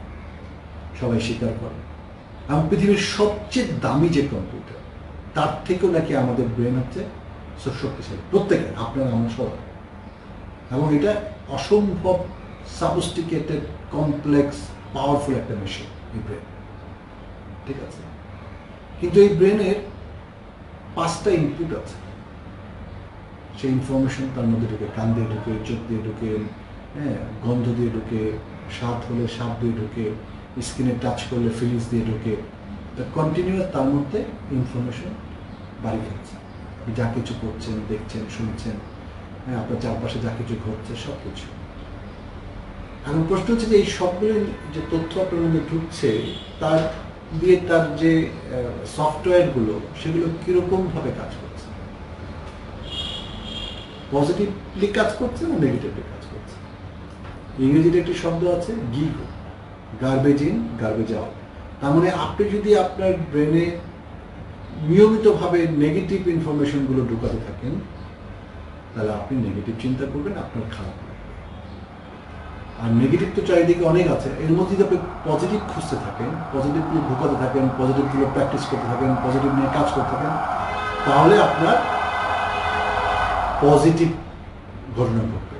সবাই স্বীকার করে। এবং পৃথিবীর সবচেয়ে দামি যে কম্পিউটার, তার থেকেও নাকি আমাদের ব্রেন হচ্ছে শক্তিশালী, প্রত্যেকের, আপনারা আমরা সবাই। এবং এটা অসম্ভব সাবস্টিকেটেড, কমপ্লেক্স, পাওয়ারফুল একটা মেশিন এই ব্রেন, ঠিক আছে? কিন্তু এই ব্রেনের 5টা ইনপুট আছে। সেই ইনফরমেশন তার মধ্যে ঢুকে, কান দিয়ে ঢুকে, চোখ দিয়ে ঢুকে, হ্যাঁ, গন্ধ দিয়ে ঢুকে, স্বাদ হলে স্বাদ দিয়ে ঢুকে, স্কিনে টাচ করলে ফিলিংস দিয়ে ঢুকে। তা কন্টিনিউয়াস তার মধ্যে ইনফরমেশন বাড়ি ফেলছে। আপনি যা কিছু করছেন, দেখছেন, শুনছেন, হ্যাঁ, আপনার চারপাশে যা কিছু ঘটছে সব কিছু। এখন প্রশ্ন হচ্ছে যে এই সবগুলো যে তথ্য আপনার মধ্যে ঢুকছে, তার দিয়ে তার যে সফটওয়্যারগুলো, সেগুলো কীরকমভাবে কাজ করছে? পজিটিভলি কাজ করছে না নেগেটিভলি কাজ করছে? ইংরেজিতে একটি শব্দ আছে GIGO, garbage in garbage out. তার মানে আপনি যদি আপনার ব্রেনে নিয়মিতভাবে নেগেটিভ ইনফরমেশনগুলো ঢুকাতে থাকেন, তাহলে আপনি নেগেটিভ চিন্তা করবেন, আপনার খারাপ লাগবে। আর নেগেটিভ তো চারিদিকে অনেক আছে, এর মধ্যে যদি আপনি পজিটিভ খুঁজতে থাকেন, পজিটিভগুলো ঢুকাতে থাকেন, পজিটিভগুলো প্র্যাকটিস করতে থাকেন, পজিটিভ নিয়ে কাজ করতে থাকেন, তাহলে আপনার পজিটিভ ঘটনা ঘটবে।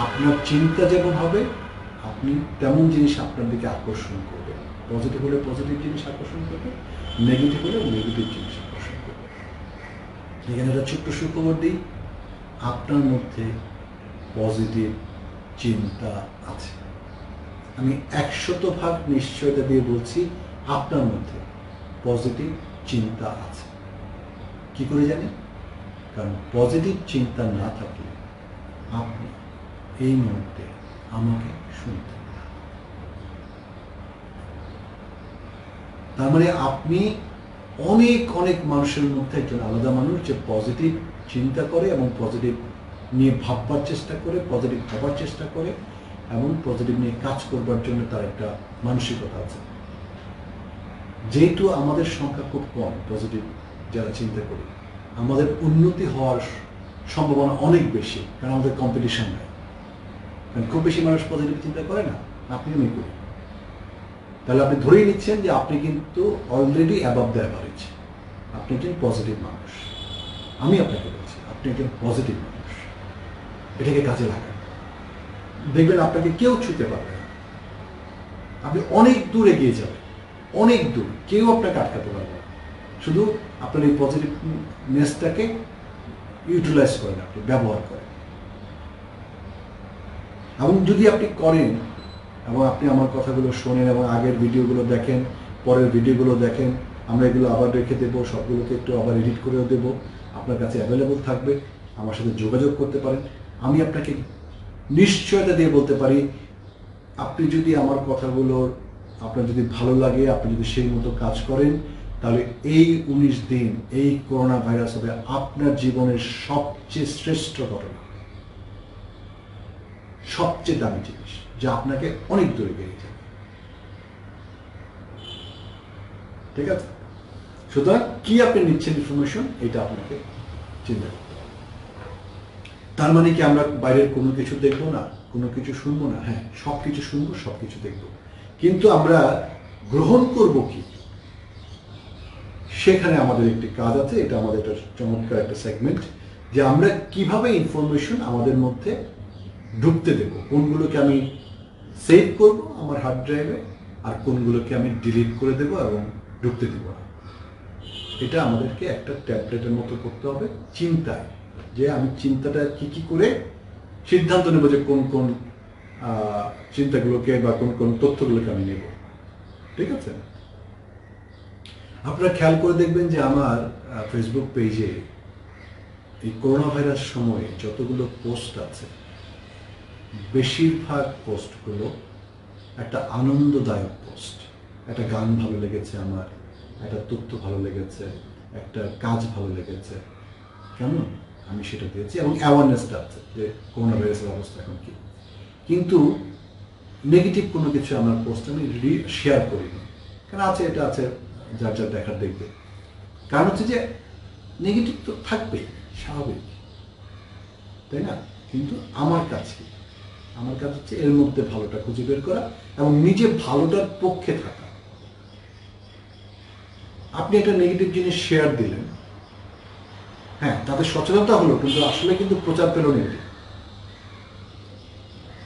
আপনার চিন্তা যেমন হবে, আপনি তেমন জিনিস আপনার দিকে আকর্ষণ করবে। পজিটিভ হলে পজিটিভ জিনিস আকর্ষণ করবে, নেগেটিভ হলে নেগেটিভ জিনিস আকর্ষণ করবে। এখানে একটা ছোট্ট সুখবর দিই, আপনার মধ্যে পজিটিভ চিন্তা আছে। আমি 100% নিশ্চয়তা দিয়ে বলছি, আপনার মধ্যে পজিটিভ চিন্তা আছে। কি করে জানি? কারণ পজিটিভ চিন্তা না থাকলে আপনি এই মুহূর্তে আমাকে শুনতেন না। তার মানে আপনি অনেক অনেক মানুষের মধ্যে একজন আলাদা মানুষ, যে পজিটিভ চিন্তা করে এবং পজিটিভ নিয়ে ভাববার চেষ্টা করে, পজিটিভ ভাবার চেষ্টা করে এবং পজিটিভ নিয়ে কাজ করবার জন্য তার একটা মানসিকতা আছে। যেহেতু আমাদের সংখ্যা খুব কম পজিটিভ যারা চিন্তা করি, আমাদের উন্নতি হওয়ার সম্ভাবনা অনেক বেশি, কারণ আমাদের কম্পিটিশন নাই। কারণ খুব বেশি মানুষ পজিটিভ চিন্তা করে না, আপনি আমি করি। তাহলে আপনি ধরেই নিচ্ছেন যে আপনি কিন্তু অলরেডি অ্যাবাভ দ্য অ্যাভারেজ, আপনি একজন পজিটিভ মানুষ। আমি আপনাকে বলছি, আপনি একজন পজিটিভ মানুষ। এটাকে কাজে লাগান, দেখবেন আপনাকে কেউ ছুঁতে পারবে না। আপনি অনেক দূর এগিয়ে যাবেন, অনেক দূর, কেউ আপনাকে আটকাতে পারবে না। শুধু আপনার এই পজিটিভনেসটাকে ইউটিলাইজ করেন, আপনি ব্যবহার করেন। এবং যদি আপনি করেন এবং আপনি আমার কথাগুলো শোনেন এবং আগের ভিডিওগুলো দেখেন, পরের ভিডিওগুলো দেখেন, আমরা এগুলো আবার রেখে দেবো, সবগুলোকে একটু আবার এডিট করেও দেবো, আপনার কাছে অ্যাভেলেবল থাকবে, আমার সাথে যোগাযোগ করতে পারেন। আমি আপনাকে নিশ্চয়তা দিয়ে বলতে পারি, আপনি যদি আমার কথাগুলোর আপনার যদি ভালো লাগে, আপনি যদি সেই মতো কাজ করেন, তাহলে এই 19 দিন এই করোনা ভাইরাস হবে আপনার জীবনের সবচেয়ে শ্রেষ্ঠ ঘটনা, সবচেয়ে দামি জিনিস, যা আপনাকে অনেক দূরে এগিয়ে যাবে। ঠিক আছে? সুতরাং কি আপনি নিচ্ছেন ইনফরমেশন, এটা আপনাকে চিন্তা করতে হবে। তার মানে কি আমরা বাইরের কোনো কিছু দেখবো না, কোনো কিছু শুনবো না? হ্যাঁ, সব কিছু শুনবো, সব কিছু দেখবো, কিন্তু আমরা গ্রহণ করব কি, সেখানে আমাদের একটি কাজ আছে। এটা আমাদের একটা চমৎকার একটা সেগমেন্ট, যে আমরা কিভাবে ইনফরমেশন আমাদের মধ্যে ঢুকতে দেব, কোনগুলোকে আমি সেভ করব আমার হার্ড ড্রাইভে, আর কোনগুলোকে আমি ডিলিট করে দেব এবং ঢুকতে দেব না। এটা আমাদেরকে একটা ট্যাবলেটের মতো করতে হবে চিন্তায়, যে আমি চিন্তাটা কি করে সিদ্ধান্ত নেব যে কোন কোন চিন্তাগুলোকে বা কোন কোন তথ্যগুলোকে আমি নেব। ঠিক আছে? আপনারা খেয়াল করে দেখবেন যে আমার ফেসবুক পেজে এই করোনা ভাইরাস সময়ে যতগুলো পোস্ট আছে, বেশিরভাগ পোস্টগুলো একটা আনন্দদায়ক পোস্ট। একটা গান ভালো লেগেছে আমার, একটা তথ্য ভালো লেগেছে, একটা কাজ ভালো লেগেছে, কেমন আমি সেটা দিয়েছি, এবং অ্যাওয়ারনেসটা আছে যে করোনা ভাইরাসের অবস্থা এখন কি। কিন্তু নেগেটিভ কোনো কিছু আমার পোস্ট আমি শেয়ার করিনি, কারণ আছে এটা আছে, যার যার দেখার দেখবে। কারণ হচ্ছে যে নেগেটিভ তো থাকবেই, স্বাভাবিক, তাই না? কিন্তু আমার কাজ হচ্ছে এর মধ্যে ভালোটা খুঁজে বের করা এবং নিজে ভালোটার পক্ষে থাকা। আপনি একটা নেগেটিভ জিনিস শেয়ার দিলেন, হ্যাঁ তাদের সচেতনতা হলো, কিন্তু আসলে কিন্তু প্রচার পেল নেগেটিভ,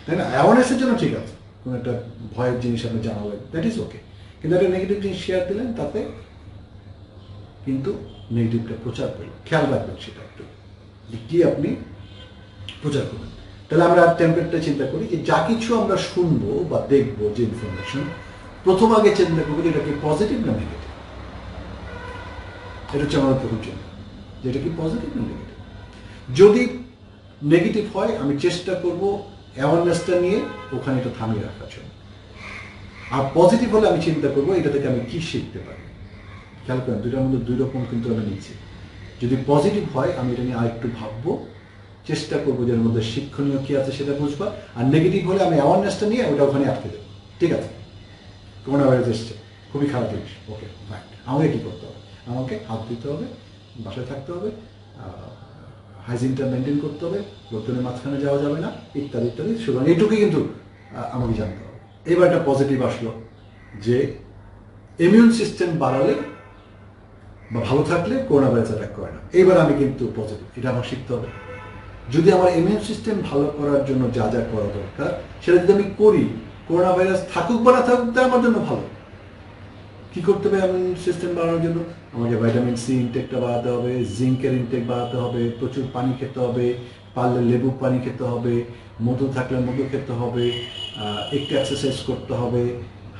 তাই না? অ্যাওয়ারনেসের জন্য ঠিক আছে, কোনো একটা ভয়ের জিনিস আপনি জানালেন, দ্যাট ইজ ওকে, কিন্তু একটা নেগেটিভ জিনিস শেয়ার দিলেন, তাতে কিন্তু নেগেটিভটা প্রচার পেল। খেয়াল রাখবেন সেটা একটু, কি আপনি প্রচার করবেন। তাহলে আমরা টেমপ্লেটটা চিন্তা করি যে যা কিছু আমরা শুনবো বা দেখবো, যে ইনফরমেশন, প্রথম আগে চিন্তা করবো যে এটা কি পজিটিভ না নেগেটিভ। এটা হচ্ছে আমার প্রথম চিন্তা, যে এটা কি পজিটিভ না নেগেটিভ। যদি নেগেটিভ হয় আমি চেষ্টা করব অ্যাওয়ারনেসটা নিয়ে ওখানে এটা থামিয়ে রাখার জন্য, আর পজিটিভ হলে আমি চিন্তা করবো এটা থেকে আমি কি শিখতে পারি। খেয়াল করেন দুইটার মধ্যে দুই রকম কিন্তু আমি নিচ্ছি। যদি পজিটিভ হয় আমি এটা নিয়ে আরেকটু ভাববো, চেষ্টা করবো যে এর মধ্যে শিক্ষণীয় কি আছে সেটা বুঝবা, আর নেগেটিভ হলে আমি অ্যাওয়ারনেসটা নিয়ে ওটা ওখানে আটকে দেবো। ঠিক আছে, করোনা ভাইরাস এসছে, খুবই খারাপ জিনিস, ওকে ফাইন, আমাকে কি করতে হবে? আমাকে হাত দিতে হবে, বাসায় থাকতে হবে, হাইজিনটা মেনটেন করতে হবে, লোকজনের মাঝখানে যাওয়া যাবে না, ইত্যাদি ইত্যাদি। সুতরাং এইটুকুই কিন্তু আমাকে জানতে হবে। এবার একটা পজিটিভ আসলো যে ইমিউন সিস্টেম বাড়ালে বা ভালো থাকলে করোনা ভাইরাস অ্যাটাক করে না। এইবার আমি কিন্তু পজিটিভ, এটা আমার শিখতে হবে। যদি আমার ইমিউন সিস্টেম ভালো করার জন্য যা যা করা দরকার সেটা যদি আমি করি, করোনা ভাইরাস থাকুক বা না থাকুক তা আমার জন্য ভালো। কি করতে হবে ইমিউন সিস্টেম বাড়ানোর জন্য? আমাকে ভাইটামিন সি ইনটেকটা বাড়াতে হবে, জিঙ্কের ইনটেক বাড়াতে হবে, প্রচুর পানি খেতে হবে, পারলে লেবু পানি খেতে হবে, মধু থাকলে মধু খেতে হবে, একটু এক্সারসাইজ করতে হবে,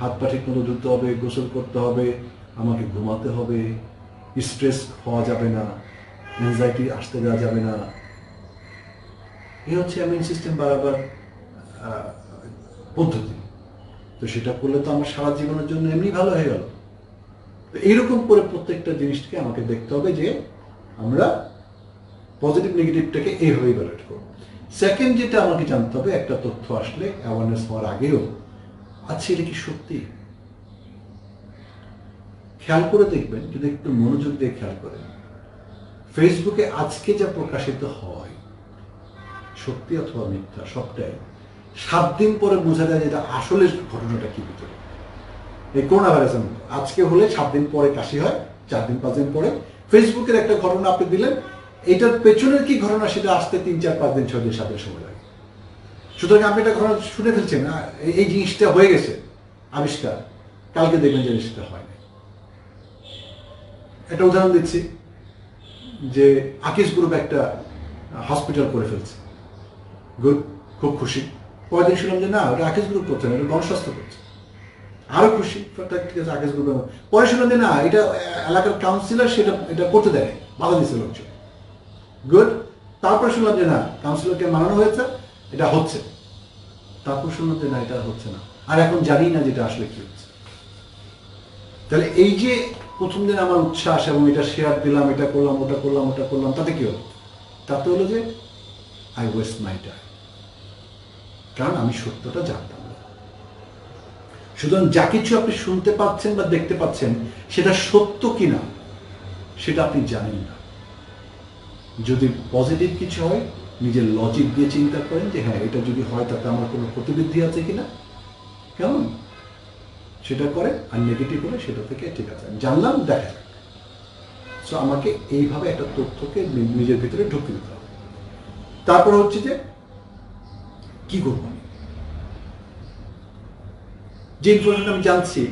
হাত পা ঠিক মতো ধুতে হবে, গোসল করতে হবে, আমাকে ঘুমাতে হবে, স্ট্রেস হওয়া যাবে না, অ্যাংজাইটি আসতে দেওয়া যাবে না। এই হচ্ছে ইমিউন সিস্টেম বাড়াবার পদ্ধতি। তো সেটা করলে তো আমার সারা জীবনের জন্য এমনি ভালো হয়ে গেল। তো এইরকম করে প্রত্যেকটা জিনিসকে আমাকে দেখতে হবে যে আমরা পজিটিভ নেগেটিভটাকে এইভাবে ইভ্যালুয়েট করব। সেকেন্ড যেটা আমাকে জানতে হবে, একটা তথ্য আসলে অ্যাওয়ারনেস হওয়ার আগেও, আচ্ছা এটা কি সত্যি? খেয়াল করে দেখবেন, যদি একটু মনোযোগ দিয়ে খেয়াল করেন, ফেসবুকে আজকে যা প্রকাশিত হয় সত্যি অথবা মিথ্যা সবটাই 7 দিন পরে বোঝা যায় যে এটা আসলে ঘটনাটা কি ভিতরে। এই করোনা ভাইরাসের মতো আজকে হলে 7 দিন পরে কাশি হয়, 4 দিন 5 দিন পরে। ফেসবুকের একটা ঘটনা আপনি দিলেন, এইটার পেছনের কি ঘটনা সেটা আসতে 3, 4, 5 দিন 6 দিন 7 দিন সময় লাগে। সুতরাং আপনি একটা ঘটনা শুনে ফেলছেন, এই জিনিসটা হয়ে গেছে আবিষ্কার, কালকে দেখবেন যে জিনিসটা হয় না। একটা উদাহরণ দিচ্ছি, যে আকিস গ্রুপ একটা হসপিটাল করে ফেলছে, গুড, খুব খুশি। পরের দিন শুনলাম যে না, ওটা আকিস গ্রুপ করছে না, এটা গণস্বাস্থ্য করছে, আরো খুশি, ঠিক আছে আকিস গ্রুপ। পরে শুনলাম যে না, এটা এলাকার কাউন্সিলর সেটা এটা করতে দেয়, বাধা দিচ্ছে লোকজন, গুড। তারপরে শুনলাম যে না, কাউন্সিলরকে মানানো হয়েছে, এটা হচ্ছে। তারপর শুনলাম যে না, এটা হচ্ছে না, আর এখন জানি না যেটা আসলে কি হচ্ছে। তাহলে এই যে প্রথম দিন আমার উচ্ছ্বাস এবং এটা শেয়ার দিলাম, এটা করলাম, ওটা করলাম, ওটা করলাম, তাতে কি হলো? তাতে হলো যে আই ওয়েস্ট মাই টাইম, কারণ আমি সত্যটা জানতাম না। সুতরাং যা কিছু আপনি শুনতে পাচ্ছেন বা দেখতে পাচ্ছেন সেটা সত্য কিনা সেটা আপনি জানেন না। যদি পজিটিভ কিছু হয়, নিজের লজিক দিয়ে চিন্তা করেন যে হ্যাঁ এটা যদি হয় তাতে আমার কোনো প্রতিবৃদ্ধি আছে কিনা, কেমন সেটা করে। আর নেগেটিভ হলে সেটা থেকে ঠিক আছে জানলাম, দেখা যাক। সো আমাকে এইভাবে একটা তথ্যকে নিজের ভিতরে ঢুকে দিতে হবে। তারপর হচ্ছে যে কি করবো, যে ইনফরমেশন আমি জানছি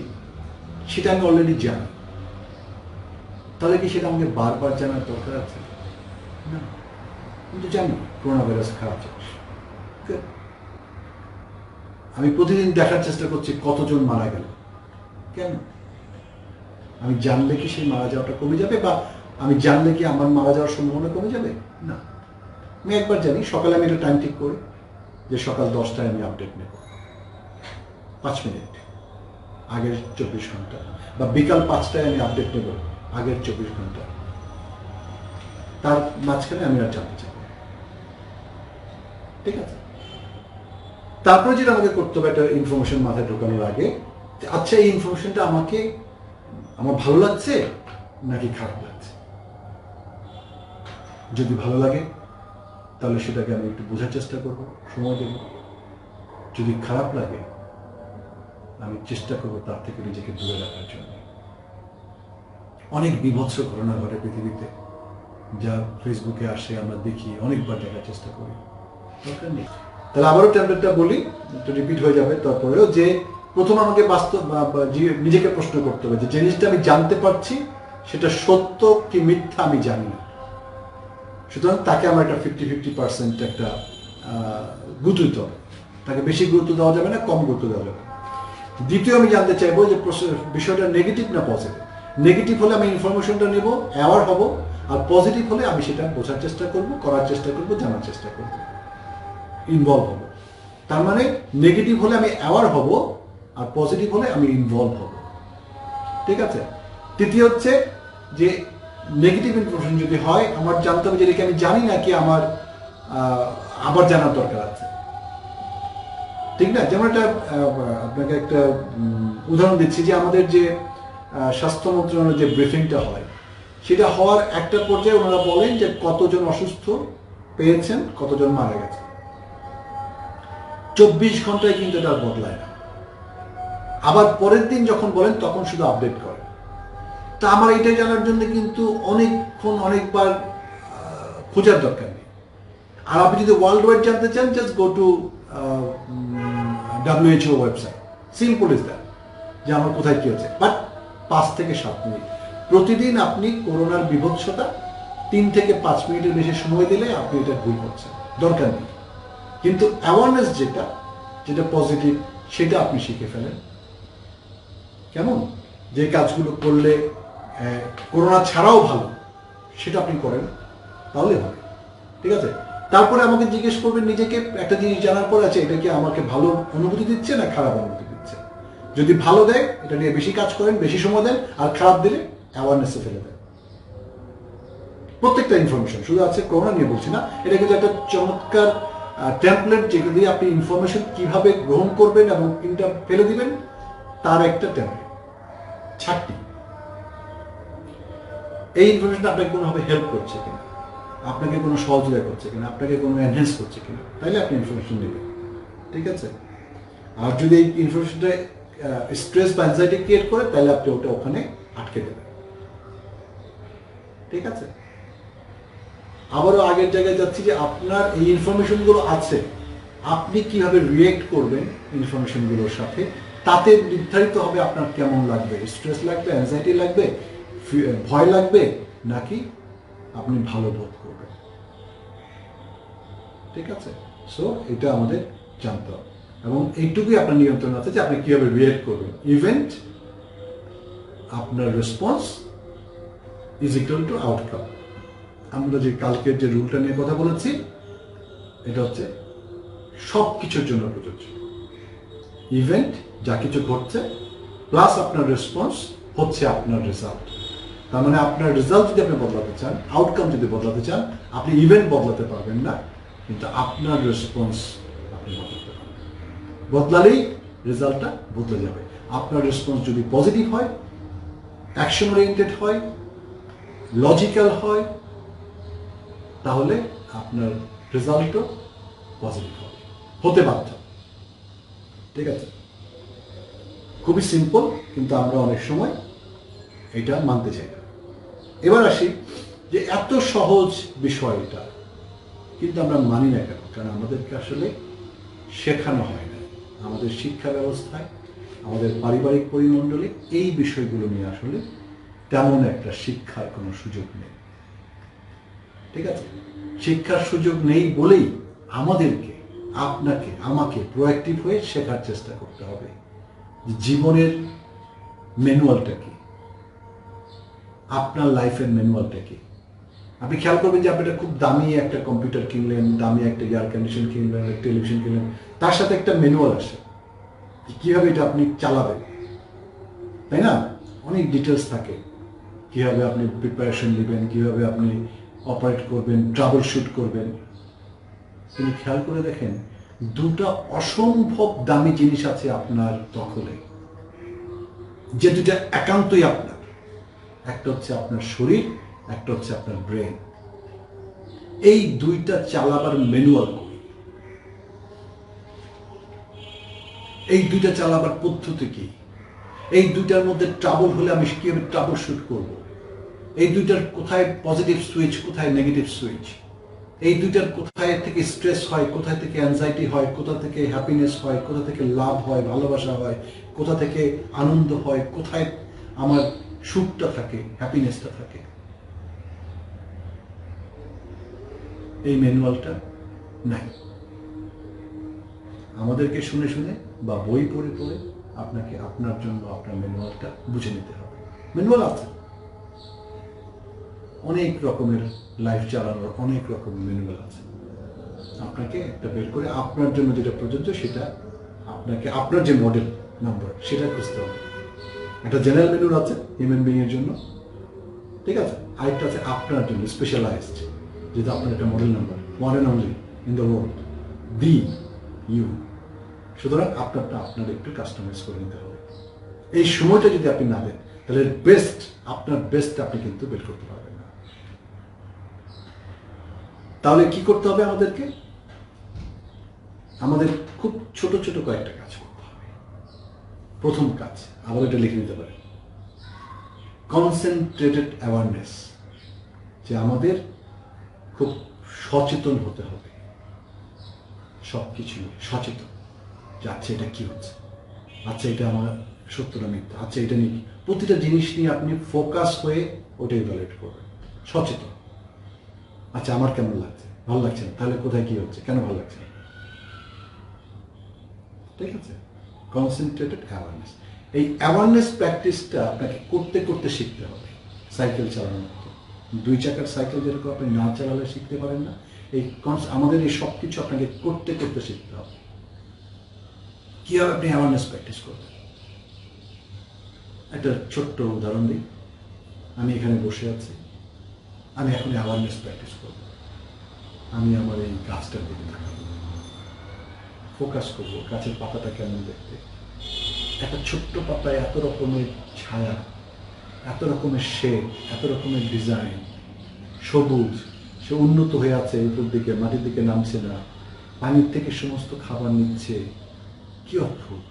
সেটা আমি অলরেডি জানি, তাহলে কি সেটা আমাকে বারবার জানার দরকার আছে? না, কিন্তু জানি করোনা ভাইরাস খারাপ জিনিস। আমি প্রতিদিন দেখার চেষ্টা করছি কতজন মারা গেল, কেন? আমি জানলে কি সেই মারা যাওয়াটা কমে যাবে, বা আমি জানলে কি আমার মারা যাওয়ার সম্ভাবনা কমে যাবে? না। আমি একবার জানি, সকালে আমি একটা টাইম ঠিক করি যে সকাল 10টায় আমি আপডেট নেব, 5 মিনিট আগের 24 ঘন্টা, বা বিকাল 5টায় আমি আপডেট নেব আগের 24 ঘন্টা। তার মাঝখানে আমি আর জানতে চাই, ঠিক আছে? তারপরে যেটা আমাকে করতে হবে, একটা ইনফরমেশন মাথায় ঢোকানোর আগে, আচ্ছা এই ইনফরমেশনটা আমাকে আমার ভালো লাগছে নাকি খারাপ লাগছে। যদি ভালো লাগে তাহলে সেটাকে আমি একটু বোঝার চেষ্টা করব, সময় দেব। যদি খারাপ লাগে আমি চেষ্টা করব তার থেকে নিজেকে দূরে রাখার জন্য। অনেক বিভৎস ঘটনা ঘটে পৃথিবীতে, যা ফেসবুকে আসে, আমরা দেখি, অনেকবার দেখার চেষ্টা করি, দরকার নেই। তাহলে আবারও ট্যাবলেটটা বলি, একটু রিপিট হয়ে যাবে। তারপরেও যে প্রথম আমাকে বাস্তব নিজেকে প্রশ্ন করতে হবে যে জিনিসটা আমি জানতে পারছি সেটা সত্য কি মিথ্যা আমি জানি না। সুতরাং তাকে আমার একটা 50-50% একটা গুরুত্ব দিতে হবে। তাকে বেশি গুরুত্ব দেওয়া যাবে না, কম গুরুত্ব দেওয়া যাবে। দ্বিতীয় আমি জানতে চাইবো যে বিষয়টা নেগেটিভ না পজিটিভ। নেগেটিভ হলে আমি ইনফরমেশনটা নেব, অ্যাওয়ার হব, আর পজিটিভ হলে আমি সেটা বোঝার চেষ্টা করব, করার চেষ্টা করব, জানার চেষ্টা করব, ইনভলভ হব। তার মানে নেগেটিভ হলে আমি অ্যাওয়ার হব, আর পজিটিভ হলে আমি ইনভলভ হব। ঠিক আছে। তৃতীয় হচ্ছে যে নেগেটিভ ইনফরমেশন যদি হয়, আমার জানতে হবে যেটাকে আমি জানি না কি আমার আবার জানার দরকার আছে। ঠিক না? যেমন একটা আপনাকে একটা উদাহরণ দিচ্ছি, যে আমাদের যে স্বাস্থ্য মন্ত্রণালয়ের যে ব্রিফিংটা হয়, সেটা হওয়ার একটা পর্যায়ে ওনারা বলেন যে কতজন অসুস্থ পেয়েছেন, কতজন মারা গেছে। 24 ঘন্টায় কিন্তু এটা বদলায় না। আবার পরের দিন যখন বলেন তখন শুধু আপডেট করে। তা আমার এটা জানার জন্য কিন্তু অনেকক্ষণ অনেকবার খোঁজার দরকার নেই। আর আপনি যদি ওয়ার্ল্ড ওয়াইড জানতে চান, just go to WHO website, simple is that, যে আমার কোথায় কি হচ্ছে। বাট 5 থেকে 7 মিনিট প্রতিদিন আপনি করোনার বিভৎসতা 3 থেকে 5 মিনিটের বেশি সময় দিলে আপনি এটা ভুল করছেন, দরকার নেই। কিন্তু অ্যাওয়ারনেস যেটা পজিটিভ, সেটা আপনি শিখে ফেলেন। কেমন? যে কাজগুলো করলে করোনা ছাড়াও ভালো, সেটা আপনি করেন, তাহলে হবে। ঠিক আছে। তারপরে আমাকে জিজ্ঞেস করবেন নিজেকে, একটা জিনিস জানার পর আছে এটা কি আমাকে ভালো অনুভূতি দিচ্ছে না খারাপ অনুভূতি দিচ্ছে। যদি ভালো দেয় এটা নিয়ে বেশি কাজ করেন, বেশি সময় দেন, আর খারাপ দিলে অ্যাওয়ারনেসে ফেলে দেন। প্রত্যেকটা ইনফরমেশন, শুধু আছে করোনা নিয়ে বলছি না, এটা কিন্তু একটা চমৎকার টেমপ্লেট, যেগুলো দিয়ে আপনি ইনফরমেশন কিভাবে গ্রহণ করবেন এবং কোনটা ফেলে দিবেন তার একটা টেমপ্লেট, ছাড়টি। এই ইনফরমেশন আপনাকে কোনোভাবে হেল্প করছে কিনা, আপনাকে কোনো সহযোগিতা করছে কিনা, আপনাকে কোনো এনহ্যান্স করছে কিনা, তাইলে আপনি ইনফরমেশন নেবেন। ঠিক আছে। আর যদি এই ইনফরমেশনটা স্ট্রেস বা অ্যাংজাইটি ক্রিয়েট করে, তাহলে আপনি ওটা ওখানে আটকে দেবেন। ঠিক আছে। আবারও আগের জায়গায় যাচ্ছি যে আপনার এই ইনফরমেশনগুলো আছে, আপনি কিভাবে রিয়েক্ট করবেন ইনফরমেশনগুলোর সাথে, তাতে নির্ধারিত হবে আপনার কেমন লাগবে। স্ট্রেস লাগবে, অ্যাংজাইটি লাগবে, ভয় লাগবে, নাকি আপনি ভালো বোধ করবেন। ঠিক আছে। সো এটা আমাদের জানতে হবে, এবং এইটুকুই আপনার নিয়ন্ত্রণ আছে যে আপনি কিভাবে রিয়েক্ট করবেন। ইভেন্ট আপনার response is equal to outcome. আমরা যে কালকের যে রুলটা নিয়ে কথা বলেছি, এটা হচ্ছে সব কিছুর জন্য প্রযোজ্য। ইভেন্ট যা কিছু ঘটছে প্লাস আপনার রেসপন্স হচ্ছে আপনার রেজাল্ট। তার মানে আপনার রেজাল্ট যদি আপনি বদলাতে চান, আউটকাম যদি বদলাতে চান, আপনি ইভেন্ট বদলাতে পারবেন না, কিন্তু আপনার রেসপন্স আপনি বদলাতে পারবেন। বদলালেই রেজাল্টটা বদলে যাবে। আপনার রেসপন্স যদি পজিটিভ হয়, অ্যাকশন ওরিয়েন্টেড হয়, লজিক্যাল হয়, তাহলে আপনার রেজাল্টও পজিটিভ হবে, হতে বাধ্য। ঠিক আছে। খুবই সিম্পল, কিন্তু আমরা অনেক সময় এটা মানতে চাই না। এবার আসি যে এত সহজ বিষয় এটা, কিন্তু আমরা মানি না কেন? কারণ আমাদেরকে আসলে শেখানো হয় না। আমাদের শিক্ষা ব্যবস্থায়, আমাদের পারিবারিক পরিমণ্ডলে এই বিষয়গুলো নিয়ে আসলে তেমন একটা শিক্ষার কোনো সুযোগ নেই। ঠিক আছে। শিক্ষার সুযোগ নেই বলেই আমাদেরকে, আপনাকে, আমাকে প্রোঅ্যাক্টিভ হয়ে শেখার চেষ্টা করতে হবে জীবনের ম্যানুয়ালটা কি, আপনার লাইফের ম্যানুয়ালটা কি। আপনি খেয়াল করবেন যে আপনি একটা খুব দামি একটা কম্পিউটার কিনলেন, দামি একটা এয়ার কন্ডিশন কিনলেন, একটা টেলিভিশন কিনলেন, তার সাথে একটা ম্যানুয়াল আসে কিভাবে এটা আপনি চালাবেন, তাই না? অনেক ডিটেলস থাকে, কিভাবে আপনি প্রিপারেশন নেবেন, কিভাবে আপনি অপারেট করবেন, ট্রাবল শুট করবেন। কিন্তু খেয়াল করে দেখেন দুটা অসম্ভব দামি জিনিস আছে আপনার দখলে, যে দুটা একান্তই আপনার। একটা হচ্ছে আপনার শরীর, একটা হচ্ছে আপনার ব্রেন। এই দুইটা চালাবার ম্যানুয়াল, এই দুইটা চালাবার পদ্ধতি কি, এই দুইটার মধ্যে ট্রাবল হলে আমি কিভাবে ট্রাবল শুট করব, এই দুইটার কোথায় পজিটিভ সুইচ, কোথায় নেগেটিভ সুইচ, এই দুইটার কোথায় থেকে স্ট্রেস হয়, কোথায় থেকে অ্যাংজাইটি হয়, কোথা থেকে হ্যাপিনেস হয়, কোথা থেকে লাভ হয়, ভালোবাসা হয়, কোথা থেকে আনন্দ হয়, কোথায় আমার সুখটা থাকে, হ্যাপিনেসটা থাকে, এই ম্যানুয়ালটা নাই। আমাদেরকে শুনে শুনে বা বই পড়ে পড়ে আপনাকে আপনার জন্য আপনার ম্যানুয়ালটা বুঝে নিতে হবে। ম্যানুয়াল আছে, অনেক রকমের লাইফ চালানোর অনেক রকমের ম্যানুয়াল আছে। আপনাকে একটা বের করে আপনার জন্য যেটা প্রযোজ্য সেটা আপনাকে, আপনার যে মডেল নাম্বার সেটা খুঁজতে হবে। একটা জেনারেল ম্যানুয়াল আছে হিউম্যান বিং এর জন্য, ঠিক আছে, আরেকটা আছে আপনার জন্য স্পেশালাইজড, যেটা আপনার একটা model number, one and only in the world, be you. সুতরাং আপনারটা আপনার একটু কাস্টমাইজ করে নিতে হবে। এই সময়টা যদি আপনি না দেন তাহলে বেস্ট, আপনার বেস্ট আপনি কিন্তু বের করতে পারবেন না। তাহলে কি করতে হবে আমাদেরকে? আমাদের খুব ছোট ছোট কয়েকটা কাজ করতে হবে। প্রথম কাজ, আবার এটা লিখে নিতে পারেন, কনসেন্ট্রেটেড অ্যাওয়ারনেস, যে আমাদের খুব সচেতন হতে হবে সবকিছু, সচেতন যে আচ্ছা এটা কি হচ্ছে, আচ্ছা এটা আমার সত্য না মিথ্যা, আচ্ছা এটা নিয়ে প্রতিটা জিনিস নিয়ে আপনি ফোকাস হয়ে ওটা ইভালুয়েট করবেন, সচেতন। আচ্ছা আমার কেমন লাগছে, ভালো লাগছে না, তাহলে কোথায় কি হচ্ছে, কেন ভালো লাগছে না, ঠিক আছে। কনসেন্ট্রেটেড অ্যাওয়ারনেস, এই অ্যাওয়ারনেস প্র্যাকটিসটা আপনাকে করতে করতে শিখতে হবে। সাইকেল চালানোর মতো, 2 চাকার সাইকেল যেরকম আপনি না চালালে শিখতে পারেন না, এই আমাদের এই সব কিছু আপনাকে করতে করতে শিখতে হবে। কিভাবে আপনি অ্যাওয়ারনেস প্র্যাকটিস করবেন? একটা ছোট্ট উদাহরণ দিই। আমি এখানে বসে আছি, আমি এখন অ্যাওয়ারনেস প্র্যাকটিস করব। আমি আমার এই গাছটার দিকে তাকাবো, ফোকাস করবো গাছের পাতাটা কেমন দেখতে, একটা ছোট্ট পাতায় এত রকমের ছায়া, এত রকমের শেড, এত রকমের ডিজাইন, সবুজ, সে উন্নত হয়ে আছে, উপর দিকে মাটির দিকে নামছে না, পানির থেকে সমস্ত খাবার নিচ্ছে, কি অদ্ভুত।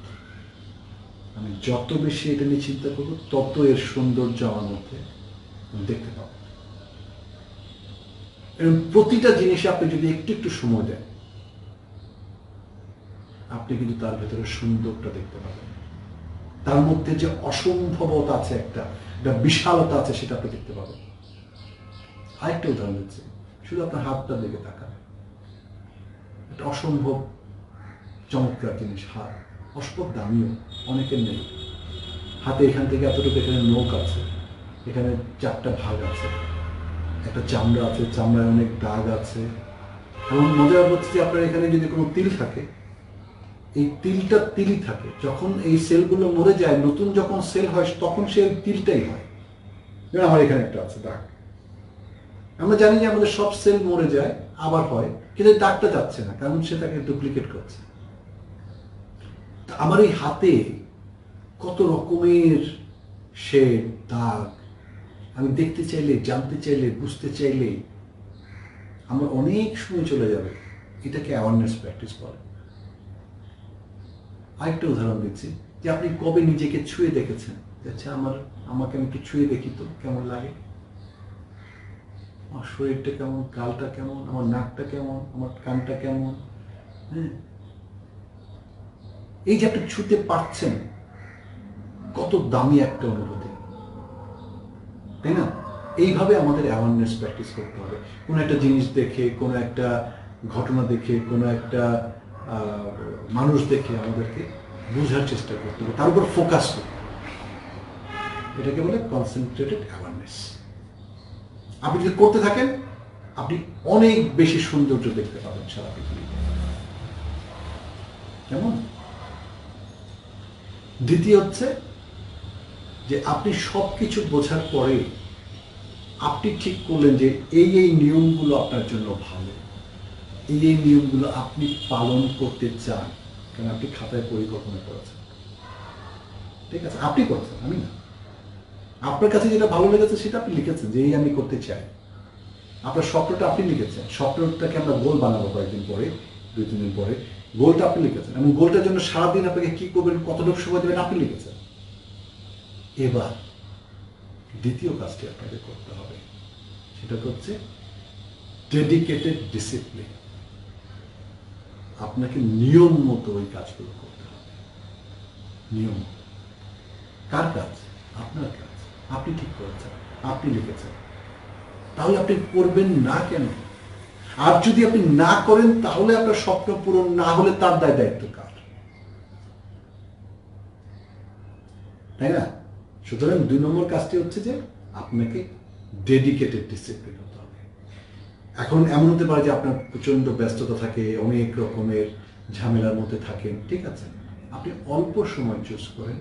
আমি যত বেশি এটা নিয়ে চিন্তা করবো তত এর সৌন্দর্য আমার মধ্যে আমি দেখতে পাবো। এবং প্রতিটা জিনিসে আপনি যদি একটু একটু সময় দেন, আপনি কিন্তু তার ভেতরে সুন্দরটা দেখতে পাবেন, তার মধ্যে যে অসম্ভবতা আছে, একটা বিশালতা আছে, সেটা আপনি দেখতে পাবেন। আরেকটা উদাহরণ দিচ্ছি, শুধু আপনার হাতটার দিকে তাকান, একটা অসম্ভব চমৎকার জিনিস হাত, অসম্ভব দামিও, অনেকের নেই। হাতে এখান থেকে এতটুকু, এখানে নখ আছে, এখানে 4টা ভাগ আছে, একটা চামড়া আছে, চামড়ায় অনেক দাগ আছে। এবং মজার হচ্ছে যে আপনার এখানে যদি কোনো তিল থাকে, এই তিলটা তিলই থাকে, যখন এই সেলগুলো মরে যায়, নতুন যখন সেল হয় তখন সেই তিলটাই হয়। যেমন আমার এখানে একটা আছে দাগ, আমরা জানি যে আমাদের সব সেল মরে যায় আবার হয়, কিন্তু দাগটা যাচ্ছে না, কারণ সেটাকে ডুপ্লিকেট করছে। আমার এই হাতে কত রকমের শেড, দাগ, আমি দেখতে চাইলে, জানতে চাইলে, বুঝতে চাইলে আমার অনেক সময় চলে যাবে। এটাকে অ্যাওয়ারনেস প্র্যাকটিস বলে। আরেকটা উদাহরণ দিচ্ছি, যে আপনি কবে নিজেকে ছুঁয়ে দেখেছেন, আচ্ছা আমাকে আমি একটু ছুঁয়ে দেখি তো কেমন লাগে, আমার শরীরটা কেমন, গালটা কেমন, আমার নাকটা কেমন, আমার কানটা কেমন। হ্যাঁ, এই যে আপনি ছুঁতে পারছেন, কত দামি একটা অনুভূতি, তাই না? এইভাবে আমাদের অ্যাওয়ারনেস প্র্যাকটিস করতে হবে। কোনো একটা জিনিস দেখে, কোনো একটা ঘটনা দেখে, কোনো একটা মানুষ দেখে আমাদেরকে বোঝার চেষ্টা করতে হবে, তার উপর ফোকাস করতে হবে। এটাকে বলে কনসেন্ট্রেটেড অ্যাওয়ারনেস। আপনি যদি করতে থাকেন, আপনি অনেক বেশি সৌন্দর্য দেখতে পাবেন সারা পৃথিবীতে। কেমন? দ্বিতীয় হচ্ছে যে আপনি সবকিছু বোঝার পরে আপনি ঠিক করলেন যে এই নিয়মগুলো আপনার জন্য ভালো, এই নিয়মগুলো আপনি পালন করতে চান, কারণ আপনি খাতায় পরিকল্পনা করেছেন, ঠিক আছে, আপনি করেছেন, আমি না। আপনার কাছে যেটা ভালো লেগেছে সেটা আপনি লিখেছেন যে এই আমি করতে চাই। আপনার স্বপ্নটা আপনি লিখেছেন, স্বপ্নটাকে আমরা গোল বানাবো কয়েকদিন পরে, 2-3 দিন পরে। গোলটা আপনি লিখেছেন এবং গোলটার জন্য সারাদিন আপনাকে কি করবেন, কতটুকু সময় দেবেন আপনি লিখেছেন। এবার দ্বিতীয় কাজটি আপনাকে করতে হবে, সেটা হচ্ছে ডেডিকেটেড ডিসিপ্লিন। আপনাকে নিয়ম মতো ওই কাজগুলো করতে হবে, নিয়ম। কার কাজ? আপনার কাজ। আপনি ঠিক করেছেন, আপনি লিখেছেন, তাহলে আপনি করবেন না কেন? আর যদি আপনি না করেন তাহলে আপনার স্বপ্ন পূরণ না হলে তার দায়িত্ব কার? তাই না? সুতরাং 2 নম্বর কাজটি হচ্ছে যে আপনাকে ডেডিকেটেড ডিসিপ্লিন হতে হবে। এখন এমন হতে পারে যে আপনার প্রচন্ড ব্যস্ততা থাকে, অনেক রকমের ঝামেলার মধ্যে থাকেন, ঠিক আছে, আপনি অল্প সময় চুজ করেন,